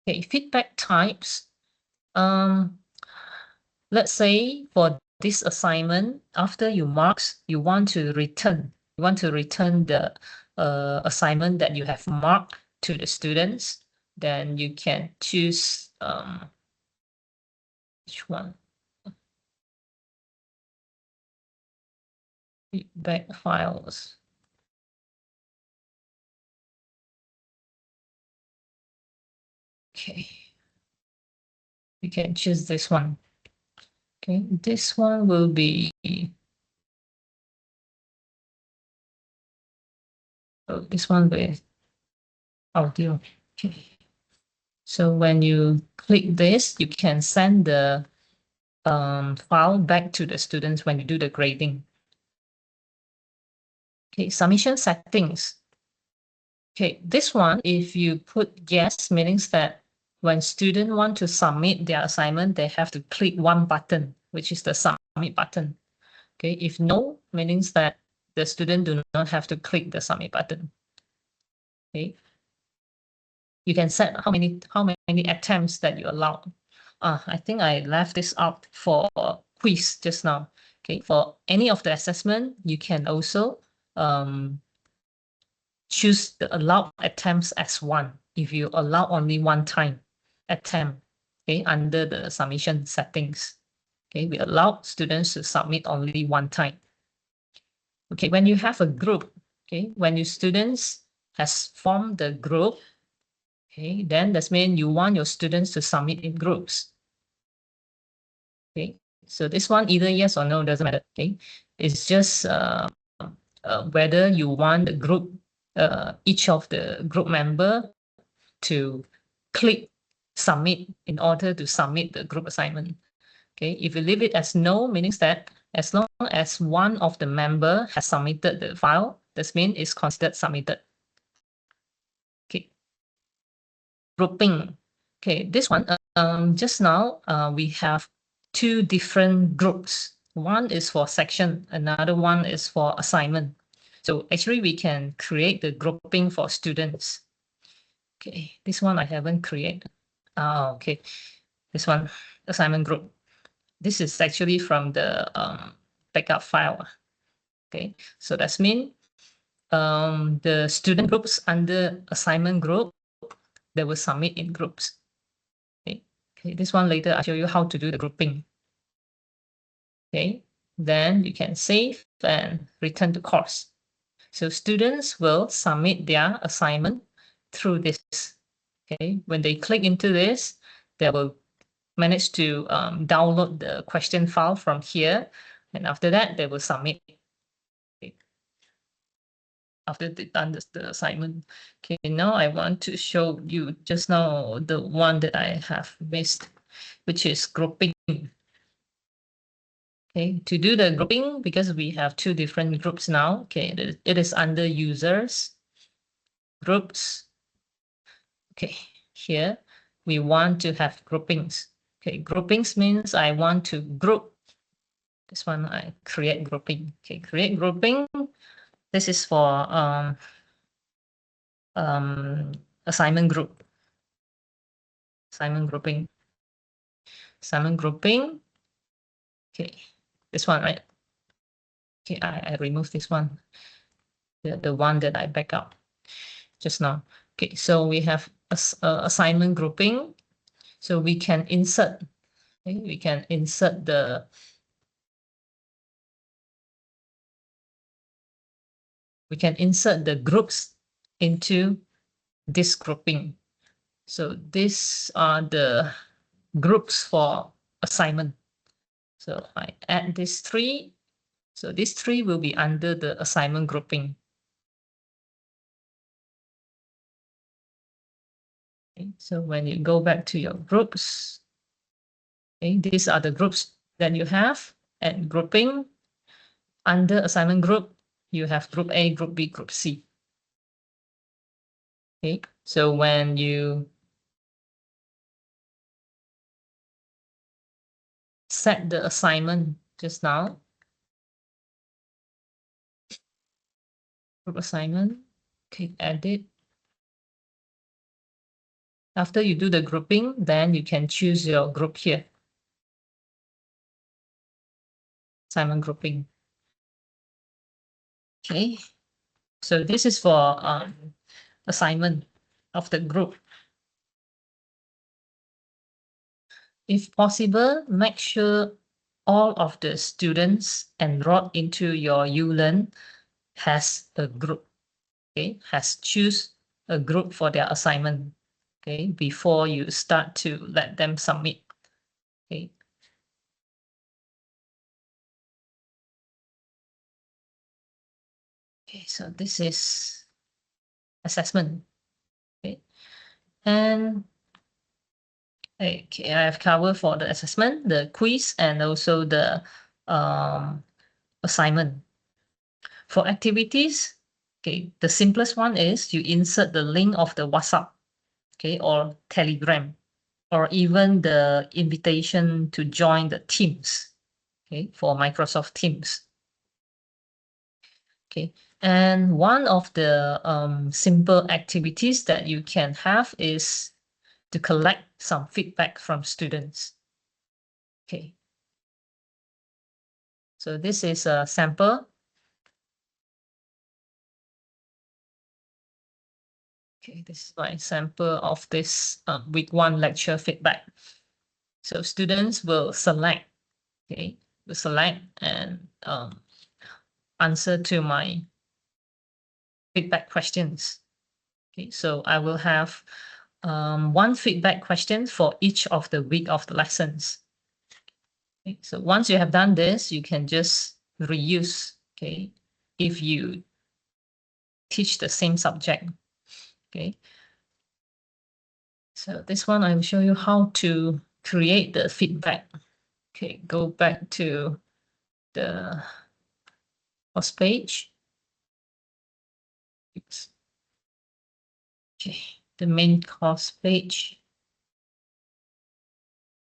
Okay, feedback types. Let's say for this assignment, after you marks, you want to return the assignment that you have marked to the students, then you can choose which one? Feedback files. Okay. You can choose this one. Okay, this one will be this one with audio. Okay. So when you click this, you can send the file back to the students when you do the grading. Okay, submission settings. Okay, this one, if you put yes, means that when students want to submit their assignment, they have to click one button, which is the submit button. Okay, if no, means that the student do not have to click the submit button. Okay, you can set how many attempts that you allow. I think I left this out for quiz just now. Okay, for any of the assessment, you can also choose the allowed attempts as one. If you allow only one time attempt, okay, under the submission settings, okay, we allow students to submit only one time. Okay, when you have a group, okay, when your students has formed the group, okay, then that means you want your students to submit in groups. Okay, so this one either yes or no doesn't matter. Okay, it's just whether you want the group, each of the group member to click submit in order to submit the group assignment. Okay, if you leave it as no, meaning that as long as one of the member has submitted the file, this means it's considered submitted. Okay, grouping. Okay, this one, just now we have two different groups. One is for section, another one is for assignment. So actually we can create the grouping for students. Okay, this one I haven't created. Okay, this one, assignment group. This is actually from the backup file. Okay, so that's mean the student groups under assignment group, they will submit in groups. Okay, this one later I'll show you how to do the grouping. Okay, then you can save and return to course. So students will submit their assignment through this. Okay, when they click into this, they will manage to download the question file from here. And after that, they will submit. Okay. After they've done the assignment. Okay, now I want to show you just now the one that I have missed, which is grouping. Okay, to do the grouping, because we have two different groups now, okay, it is under users, groups. Okay, here we want to have groupings. Okay, groupings means I want to group. This one I create grouping. Okay, create grouping. This is for assignment group. Assignment grouping. Assignment grouping. Okay, this one, right? Okay, I remove this one, the one that I back up just now. Okay, so we have assignment grouping. So we can insert, okay, we can insert the groups into this grouping. So these are the groups for assignment. So I add these three. So these three will be under the assignment grouping. Okay, so when you go back to your groups, okay, these are the groups that you have, and grouping under assignment group, you have group A, group B, group C. Okay, so when you set the assignment just now, group assignment, okay, edit. After you do the grouping, then you can choose your group here. Assignment grouping. Okay, so this is for assignment of the group. If possible, make sure all of the students enrolled into your Ulearn has a group, okay, has choose a group for their assignment, okay, before you start to let them submit, okay. Okay, so this is assessment, okay, and Okay, I have covered for the assessment, the quiz, and also the assignment. For activities, okay, the simplest one is you insert the link of the WhatsApp, okay, or Telegram, or even the invitation to join the Teams, okay, for Microsoft Teams. Okay, and one of the simple activities that you can have is to collect some feedback from students. Okay, so this is a sample. Okay, this is my sample of this week 1 lecture feedback. So students will select, okay, will select and answer to my feedback questions. Okay, so I will have one feedback question for each of the week of the lessons. Okay, so once you have done this, you can just reuse, okay, if you teach the same subject. Okay, so this one I will show you how to create the feedback. Okay, go back to the course page. Oops. Okay, the main course page.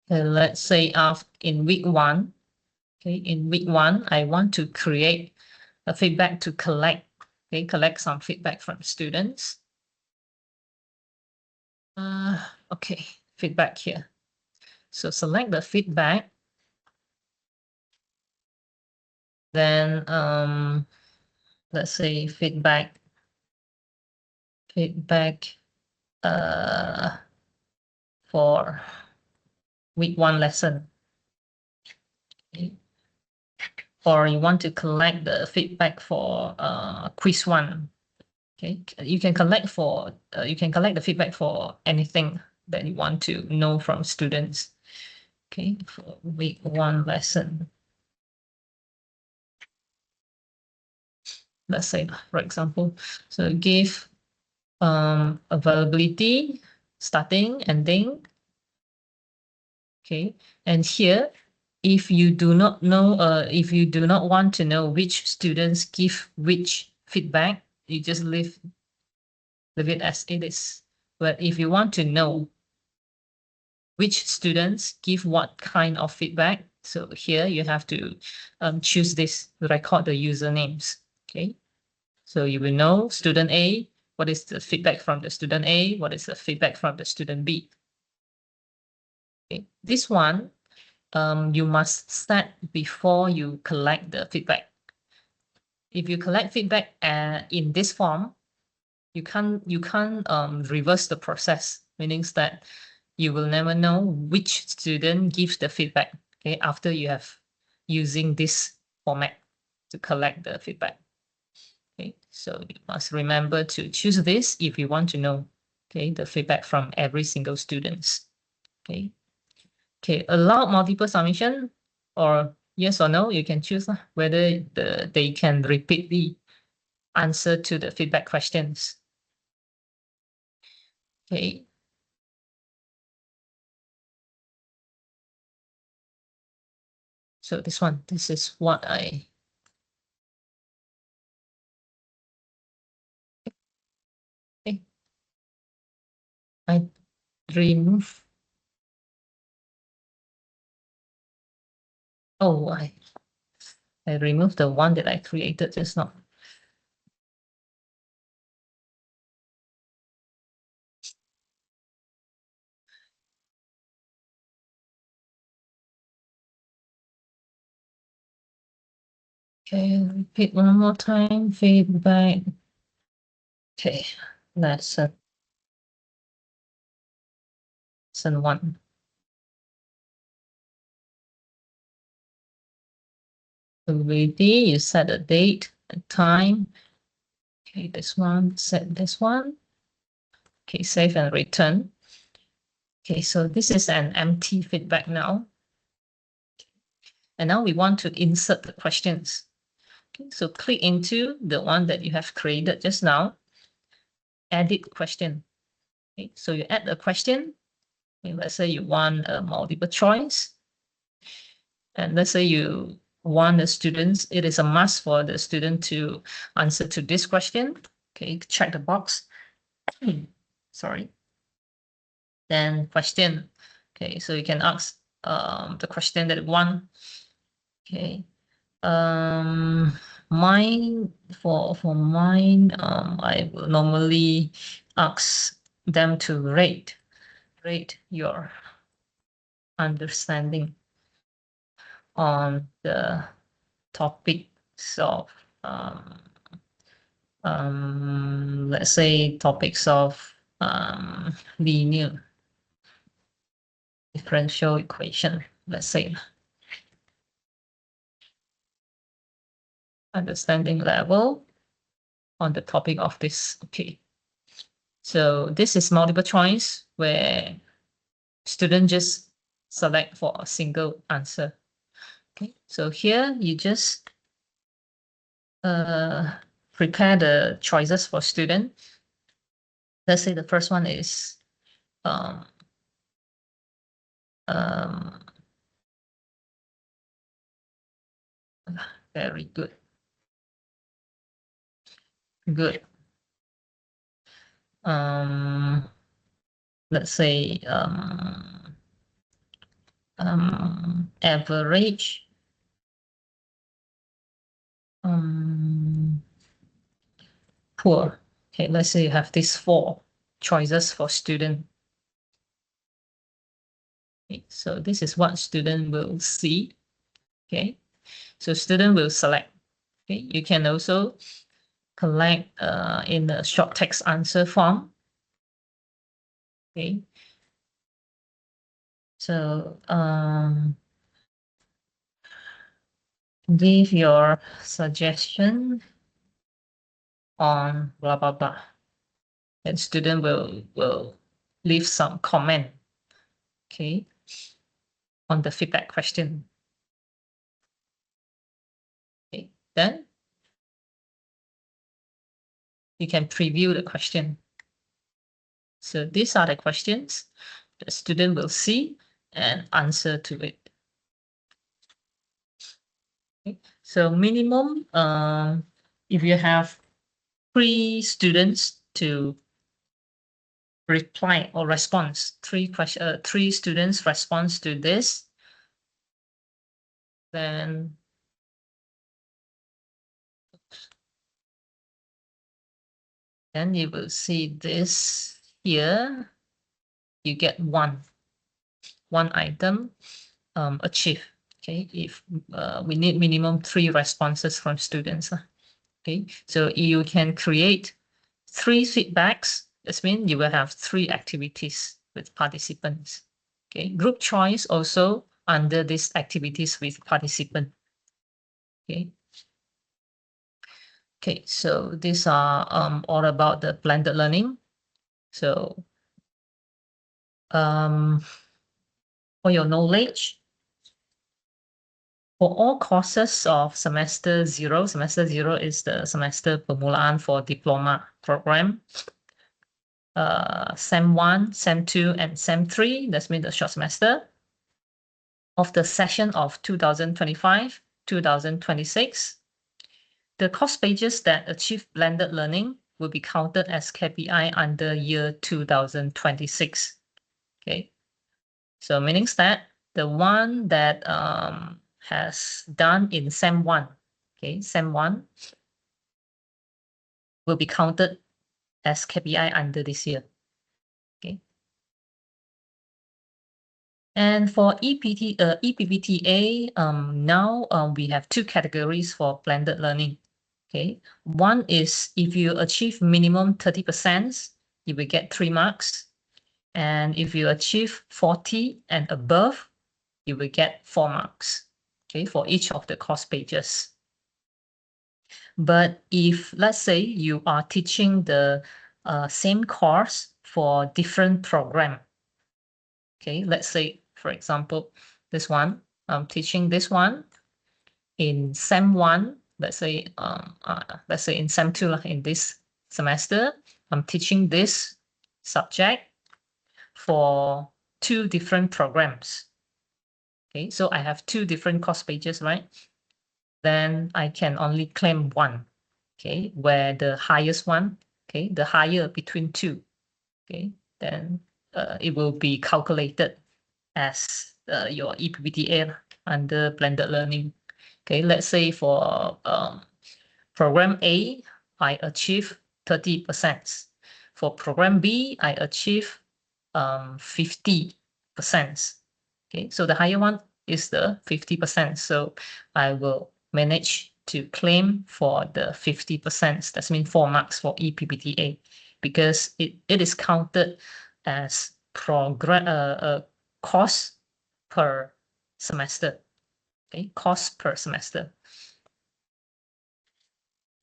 Let's say in week 1, okay, in week 1, I want to create a feedback to collect, okay, collect some feedback from students. Okay, feedback here. So select the feedback. Then let's say feedback for week 1 lesson. Okay. Or you want to collect the feedback for quiz 1. Okay, you can collect the feedback for anything that you want to know from students. Okay, for week 1 lesson. Let's say, for example, so give availability, starting, ending. Okay, and here, if you do not know, if you do not want to know which students give which feedback, you just leave it as it is. But if you want to know which students give what kind of feedback, so here you have to choose this, record the usernames. Okay, so you will know student A, what is the feedback from the student A, what is the feedback from the student B. Okay, this one you must set before you collect the feedback. If you collect feedback in this form, you can't reverse the process, meaning that you will never know which student gives the feedback, okay, after you have using this format to collect the feedback. Okay, so you must remember to choose this if you want to know, okay, the feedback from every single students. Okay, allow multiple submission, or yes or no, you can choose whether they can repeat the answer to the feedback questions. Okay. So this is what I remove. Oh, I removed the one that I created just now. Okay, repeat one more time. Feedback. Okay, lesson 1. Ready, you set a date and time. Okay, this one, set this one. Okay, save and return. Okay, so this is an empty feedback now. And now we want to insert the questions. Okay, so click into the one that you have created just now. Edit question. Okay, so you add a question. Okay, let's say you want a multiple choice. And let's say you want the students, it is a must for the student to answer to this question. Okay, check the box. Sorry. Then question. Okay, so you can ask the question that you want. Okay. Mine for mine, I will normally ask them to rate your understanding on the topics of let's say topics of linear differential equation, let's say understanding level on the topic of this. Okay, so this is multiple choice where student just select for a single answer. Okay, so here you just prepare the choices for student. Let's say the first one is um, um, very good. Good. Let's say average. Poor. Okay, let's say you have these 4 choices for student. Okay, so this is what student will see. Okay, so student will select. Okay, you can also collect in the short text answer form. Okay, so give your suggestion on blah blah blah, and student will leave some comment. Okay, on the feedback question. Okay, then you can preview the question. So these are the questions the student will see and answer to it. Okay. So minimum, if you have 3 students to reply or response, 3 students response to this, then you will see this here. You get one item achieved. Okay, if we need minimum 3 responses from students. Okay, so you can create 3 feedbacks. This means you will have 3 activities with participants. Okay, group choice also under these activities with participant. Okay. Okay, so these are all about the blended learning. So for your knowledge, for all courses of semester 0 is the semester permulaan for diploma program. Sem 1, Sem 2, and Sem 3, that's mean the short semester, of the session of 2025-2026. The course pages that achieve blended learning will be counted as KPI under year 2026. Okay, so meaning that the one that has done in Sem 1, okay, Sem 1 will be counted as KPI under this year. Okay. And for EPPTA, now we have 2 categories for blended learning. Okay, one is if you achieve minimum 30%, you will get 3 marks. And if you achieve 40 and above, you will get 4 marks. Okay, for each of the course pages. But if, let's say, you are teaching the same course for different program. Okay, let's say, for example, this one, I'm teaching this one in Sem 1, let's say in Sem 2, in this semester, I'm teaching this subject for two different programs. Okay, so I have two different cost pages, right? Then I can only claim one. Okay, where the highest one, okay, the higher between two, okay, then it will be calculated as your ePPTA under blended learning. Okay, let's say for program A, I achieve 30%. For program B, I achieve 50%. Okay, so the higher one is the 50%. So I will manage to claim for the 50%. That means 4 marks for ePPTA because it is counted as cost per semester. Okay, cost per semester.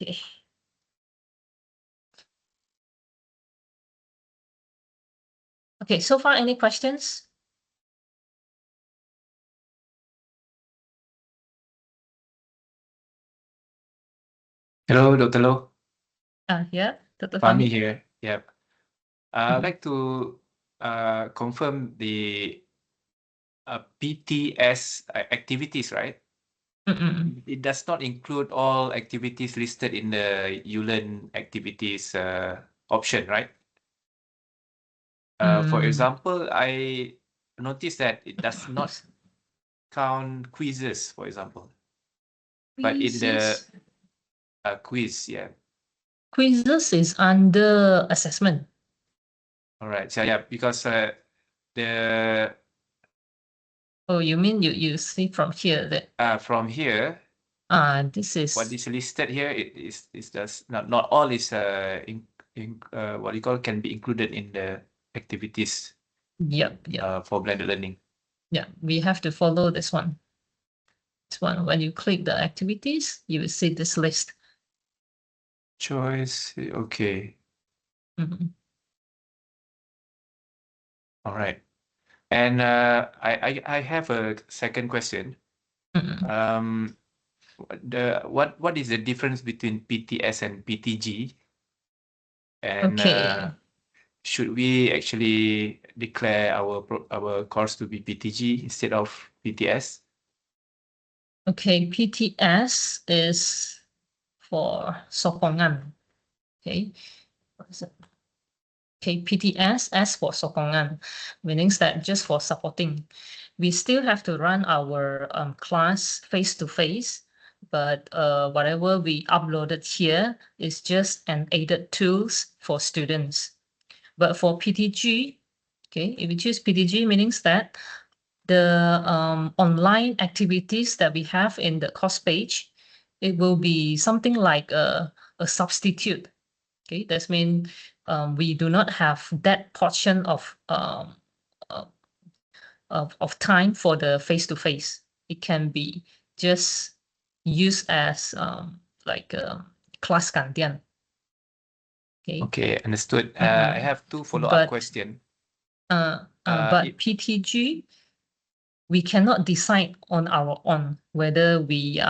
Okay. Okay, so far, any questions? Hello, Dr. Low. Yeah, Dr. Fahmi Fahmi. here. Yep. I'd like to confirm the PTS activities, right? It does not include all activities listed in the Ulearn activities option, right? For example, I noticed that it does not count quizzes, for example. But in the quiz, yeah. Quizzes is under assessment. All right. So yeah, because the Oh, you mean you see from here that from here, this is what is listed here is just not all is what you call can be included in the activities yep. for blended learning. Yeah, we have to follow this one. This one, when you click the activities, you will see this list. Choice, okay. All right. And I have a second question. What is the difference between PTS and PTG? And Okay. should we actually declare our course to be PTG instead of PTS? Okay, PTS is for sokongan. Okay. What is it? Okay, PTS, S for sokongan, meaning that just for supporting. We still have to run our class face-to-face, but whatever we uploaded here is just an aided tools for students. But for PTG, okay, if we choose PTG, meaning that the online activities that we have in the course page, it will be something like a substitute. Okay, that means we do not have that portion of time for the face-to-face. It can be just used as like class gantian. Okay. Okay, understood. I have two follow-up questions. But PTG, we cannot decide on our own whether we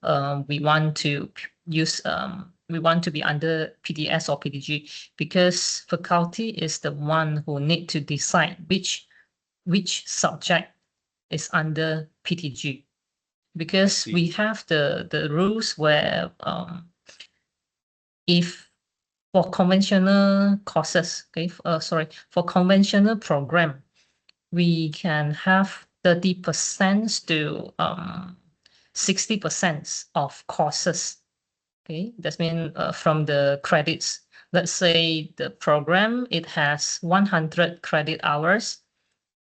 want to use we want to be under PTS or PTG because faculty is the one who need to decide which subject is under PTG because we have the rules where if for conventional courses, okay, for conventional program, we can have 30% to 60% of courses. Okay, that means from the credits. Let's say the program, it has 100 credit hours.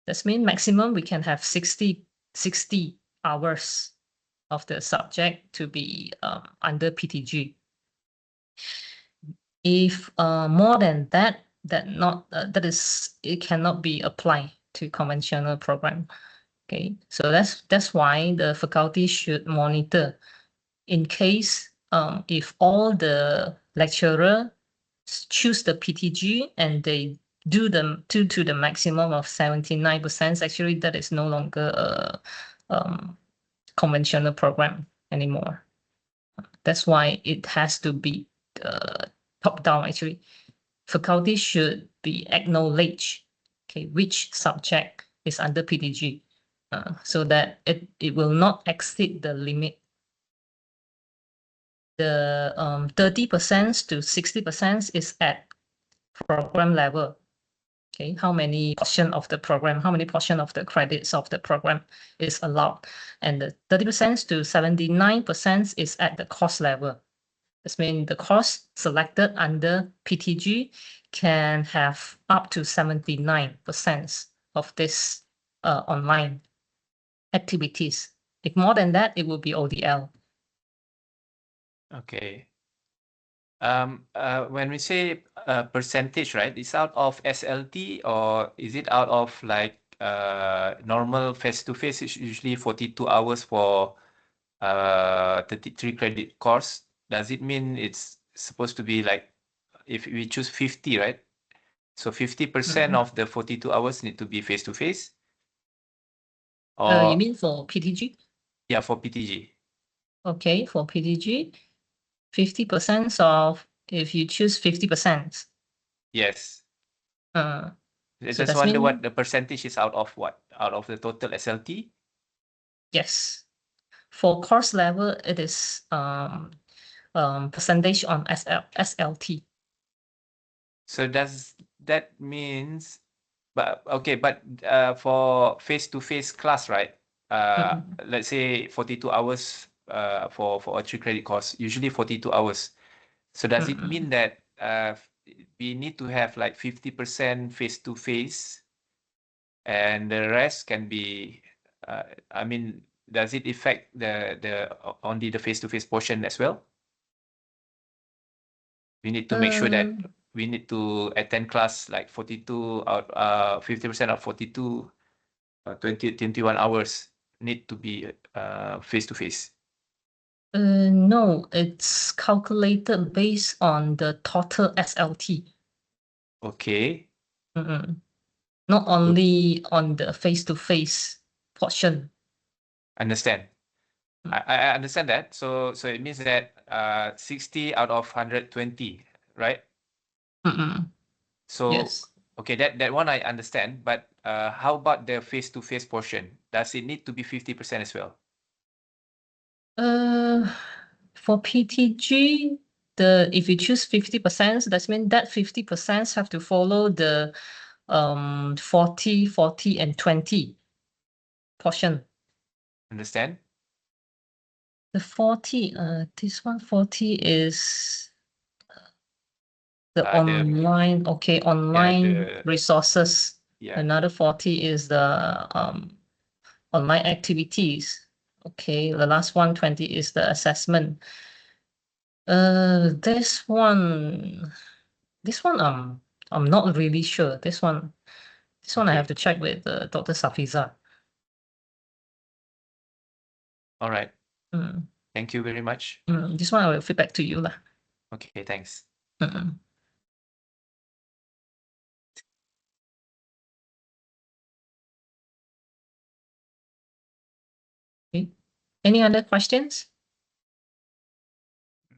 That means maximum we can have 60 hours of the subject to be under PTG. If more than that, it cannot be applied to conventional program. Okay, so that's why the faculty should monitor in case if all the lecturer choose the PTG and they do them to the maximum of 79%, actually that is no longer a conventional program anymore. That's why it has to be top down actually. Faculty should be acknowledged. okay, which subject is under PTG, so that it will not exceed the limit. The 30% to 60% is at program level. Okay, how many portion of the program, how many portion of the credits of the program is allowed, and the 30% to 79% is at the course level. This means the course selected under PTG can have up to 79% of this online activities. If more than that, it will be ODL. Okay. When we say percentage, right, it's out of SLT or is it out of like normal face-to-face? It's usually 42 hours for 33 credit course. Does it mean it's supposed to be like if we choose 50, right? So 50% of the 42 hours need to be face-to-face? You Or mean for PTG? yeah, for PTG. Okay, for PTG, 50% of if you choose 50%. Yes. Uh, I so just that's wonder mean what the percentage is out of what? Out of the total SLT? yes. For course level, it is percentage on SLT. So does that means, but okay, but for face-to-face class, right? Let's say 42 hours for a 3 credit course, usually 42 hours. So does it mean that we need to have like 50% face-to-face and the rest can be, I mean, does it affect the only the face-to-face portion as well? We need to make sure that we need to attend class like 42 out 50% of 42 21 hours need to be face to face. No, it's calculated based on the total SLT. Okay. Not only on the face-to-face portion. Understand. I understand that. So it means that 60 out of 120, right? So Yes. okay, that one I understand, but how about the face to face portion? Does it need to be 50% as well? For PTG, if you choose 50%, that means that 50% have to follow the 40, 40, and 20 portion. Understand? The 40, this one 40 is the online, okay, online resources. Yeah. Another 40 is the online activities. Okay, the last 120 is the assessment. This one, I'm not really sure. This one I have to check with Dr. Safiza. All right. Mm. Thank you very much. This one I will feedback to you lah. Okay, thanks. Okay. Any other questions?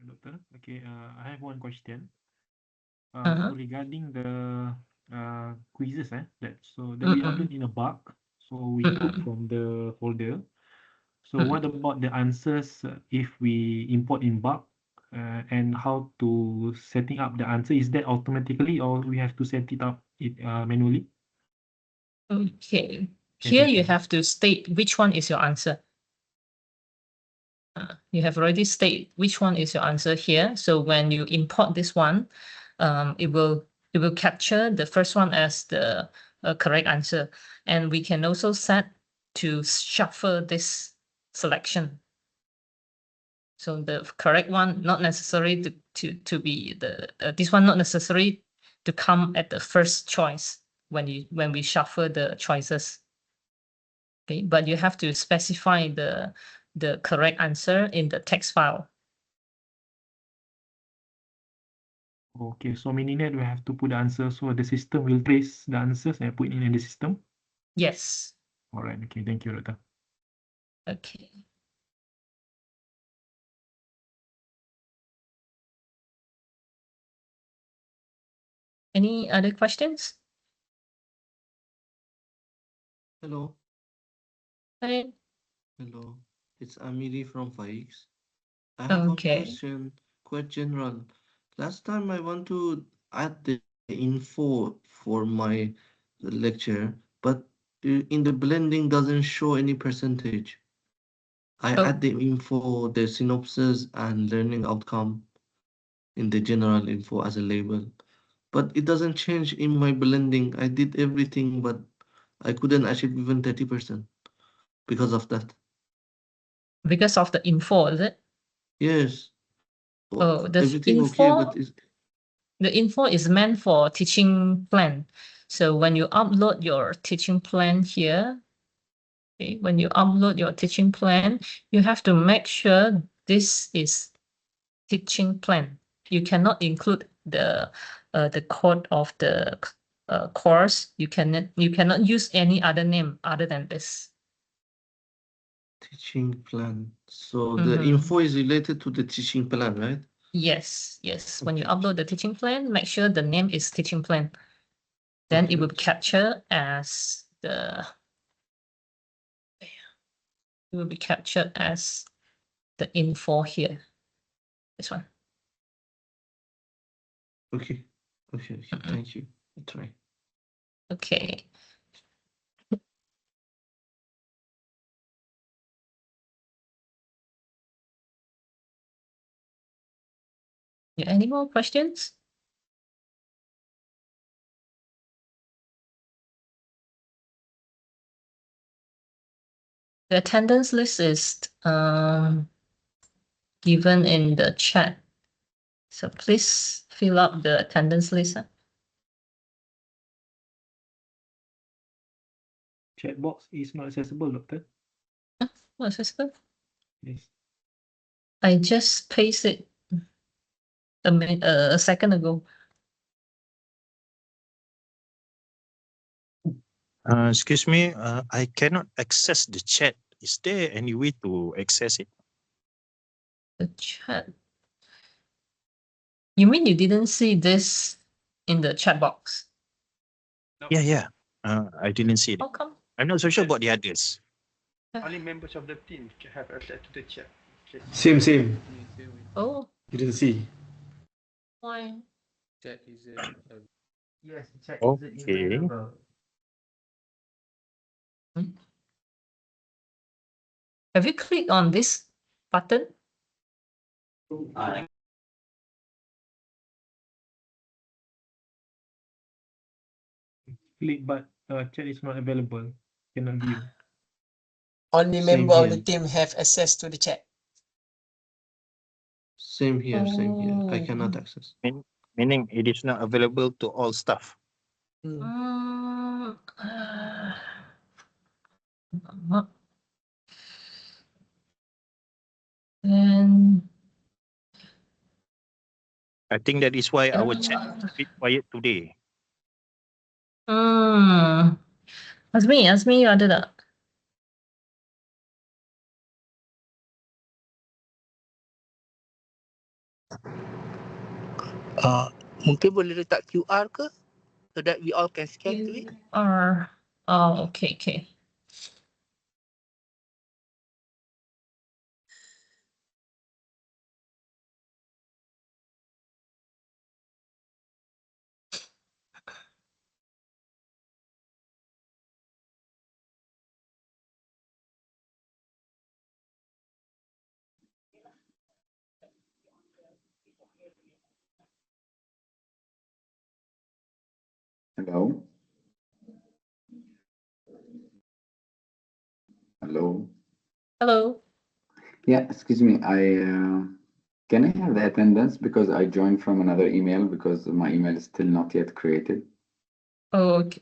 Doctor, okay, I have one question. Uh-huh. So regarding the quizzes, that we upload in a bulk, so we got from the folder. So what about the answers if we import in bulk, and how to setting up the answer? Is that automatically or we have to set it up manually? Okay. Here you have to state which one is your answer. You have already stated which one is your answer here. So when you import this one, it will capture the first one as the correct answer. And we can also set to shuffle this selection. So the correct one, not necessary to be this one, not necessary to come at the first choice when we shuffle the choices. Okay, but you have to specify the correct answer in the text file. Okay, so meaning that we have to put the answer, so the system will trace the answers and put in the system? Yes. All right, okay, thank you, Doctor. Okay. Any other questions? Hello. Right? Hello. It's Amiri from 5X. I have one Okay. question, quite general. Last time I want to add the info for my lecture, but in the blending doesn't show any percentage. I Oh, add the info, the synopsis and learning outcome in the general info as a label. But it doesn't change in my blending. I did everything, but I couldn't achieve even 30% because of that. because of the info, is it? Yes. Oh, the Everything okay, info, but it's the info is meant for teaching plan. So when you upload your teaching plan here, okay, when you upload your teaching plan, you have to make sure this is teaching plan. You cannot include the code of the course. You cannot use any other name other than this. teaching plan. So the info is related to the teaching plan, right? Yes, yes. When you Okay. upload the teaching plan, make sure the name is teaching plan. Then Okay, it will okay. capture as the info here. This one. Okay. Okay, okay. Thank you. I try. Okay. Yeah, any more questions? The attendance list is given in the chat. So please fill up the attendance list. Chat box is not accessible, Doctor. What's this? Yes. I just pasted a second ago. Excuse me, I cannot access the chat. Is there any way to access it? The chat. You mean you didn't see this in the chat box? Yeah. I didn't see it. How come? I'm not so sure about the others. Only members of the team can have access to the chat. Okay. Same. Oh, You didn't see. why? Chat isn't Yes, chat Okay. available. Have you clicked on this button? Click, but chat is not available. Cannot view. Only Same member of the here. team have access to the chat. Same here. I cannot Oh. access. Meaning it is not available to all staff. Mm, and I think that is why our chat is a bit quiet today. Azmi ada tak? Mungkin boleh letak QR ke? So that we all can scan to it. Or oh, okay. Hello? Hello? Hello. Yeah, excuse me. Can I have the attendance because I joined from another email because my email is still not yet created. Okay.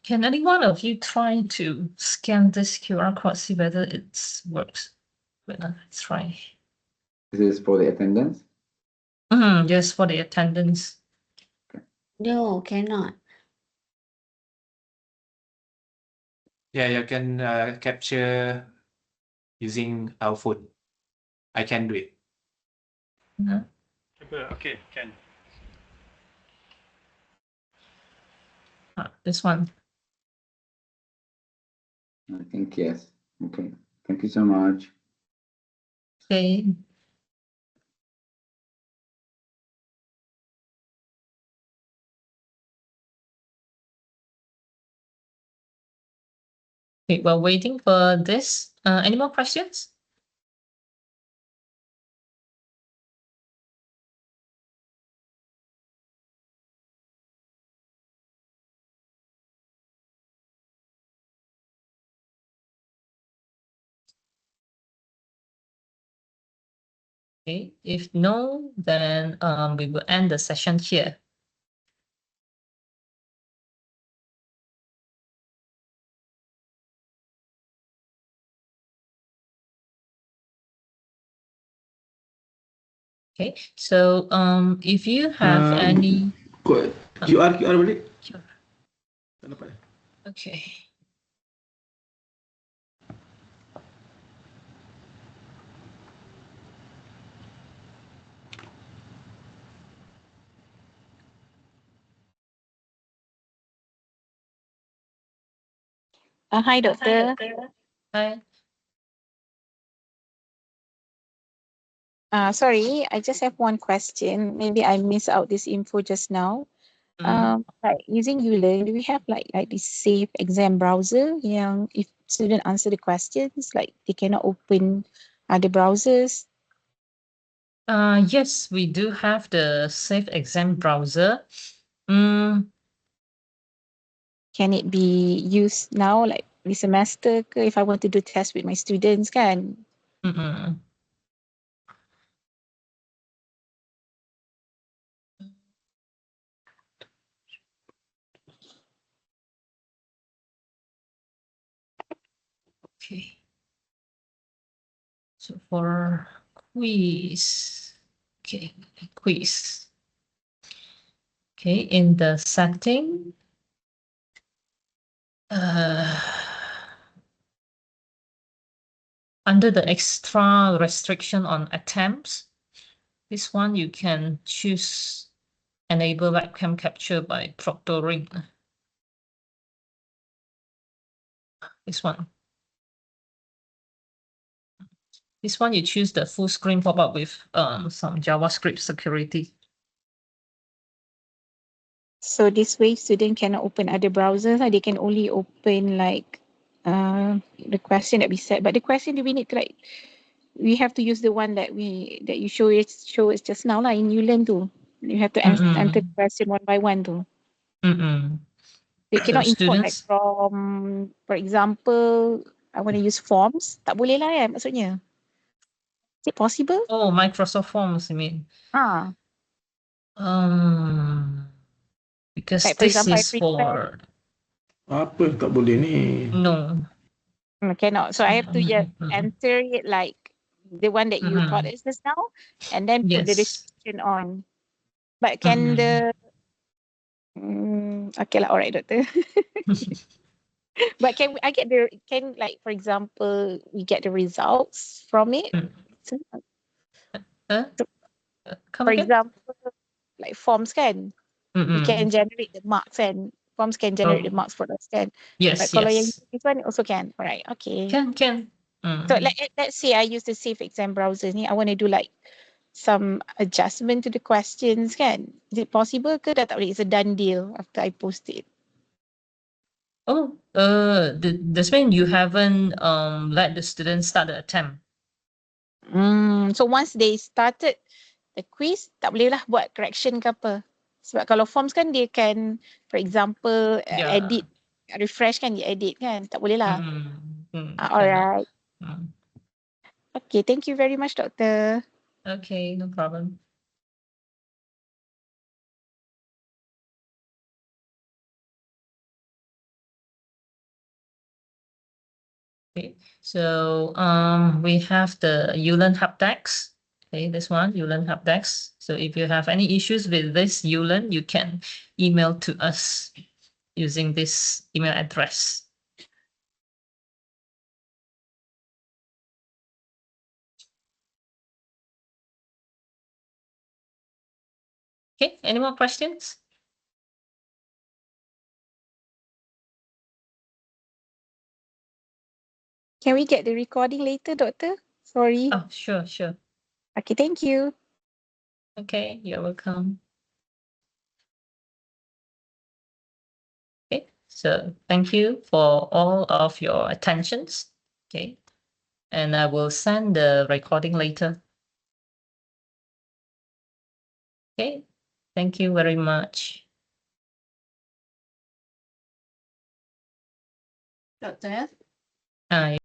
Can any one of you try to scan this QR code, see whether it works? Let's try. This is for the attendance. Yes, for the attendance. No, cannot. Yeah, you can capture using our phone. I can do it. okay, can. This one. I think yes. Okay. Thank you so much. Okay. Okay, while waiting for this, any more questions? Okay, if no, then we will end the session here. Okay, so if you have any QR balik. Sure. Tak dapat. Okay. Hi, Doctor. Hi. Sorry, I just have one question. Maybe I missed out this info just now. Like using Ulearn, do we have like this safe exam browser? If student answer the questions, like they cannot open other browsers. Yes, we do have the safe exam browser. Mm, Can it be used now, like this semester? If I want to do test with my students, kan? Okay. So for quiz, okay, quiz. Okay, in the setting, under the extra restriction on attempts, this one you can choose enable webcam capture by proctoring. This one. This one you choose the full screen pop-up with some JavaScript security. So this way, student cannot open other browsers. They can only open like the question that we set. But the question, do we need to like? We have to use the one that you show us just now lah in Ulearn too. You have to enter the question one by one too. They cannot import like from, for example, I want to use forms. Tak boleh lah kan maksudnya. Is it possible? Oh, Microsoft Forms, you mean? Because like, for this example, is for... Apa tak boleh ni? No. Cannot. So I have to just enter it like the one that you taught us just now, and then put the description on. But can the okay lah, alright, doctor. But can I get like, for example, we get the results from it? For example, like forms can we can generate the marks, and forms can generate the marks for us, can. Yes, but kalau yang yes. this one also can. Alright, okay. Can. So let's say I use the safe exam browser ni, I want to do like some adjustment to the questions, kan? Is it possible ke dah tak boleh? It's a done deal after I post it. Oh, this mean you haven't let the students start the attempt. So once they started the quiz, tak boleh lah buat correction ke apa. Sebab kalau forms kan dia can, for example, edit, refresh kan, dia edit kan. Tak boleh lah. Alright. Okay, thank you very much, Doctor. Okay, no problem. Okay, so we have the Ulearn Hub Decks. Okay, this one, Ulearn Hub Decks. So if you have any issues with this Ulearn, you can email to us using this email address. Okay, any more questions? Can we get the recording later, Doctor? Sorry. Oh, sure, sure. Okay, thank you. Okay, you're welcome. Okay, so thank you for all of your attentions. Okay, and I will send the recording later. Okay, thank you very much. Doctor? Uh,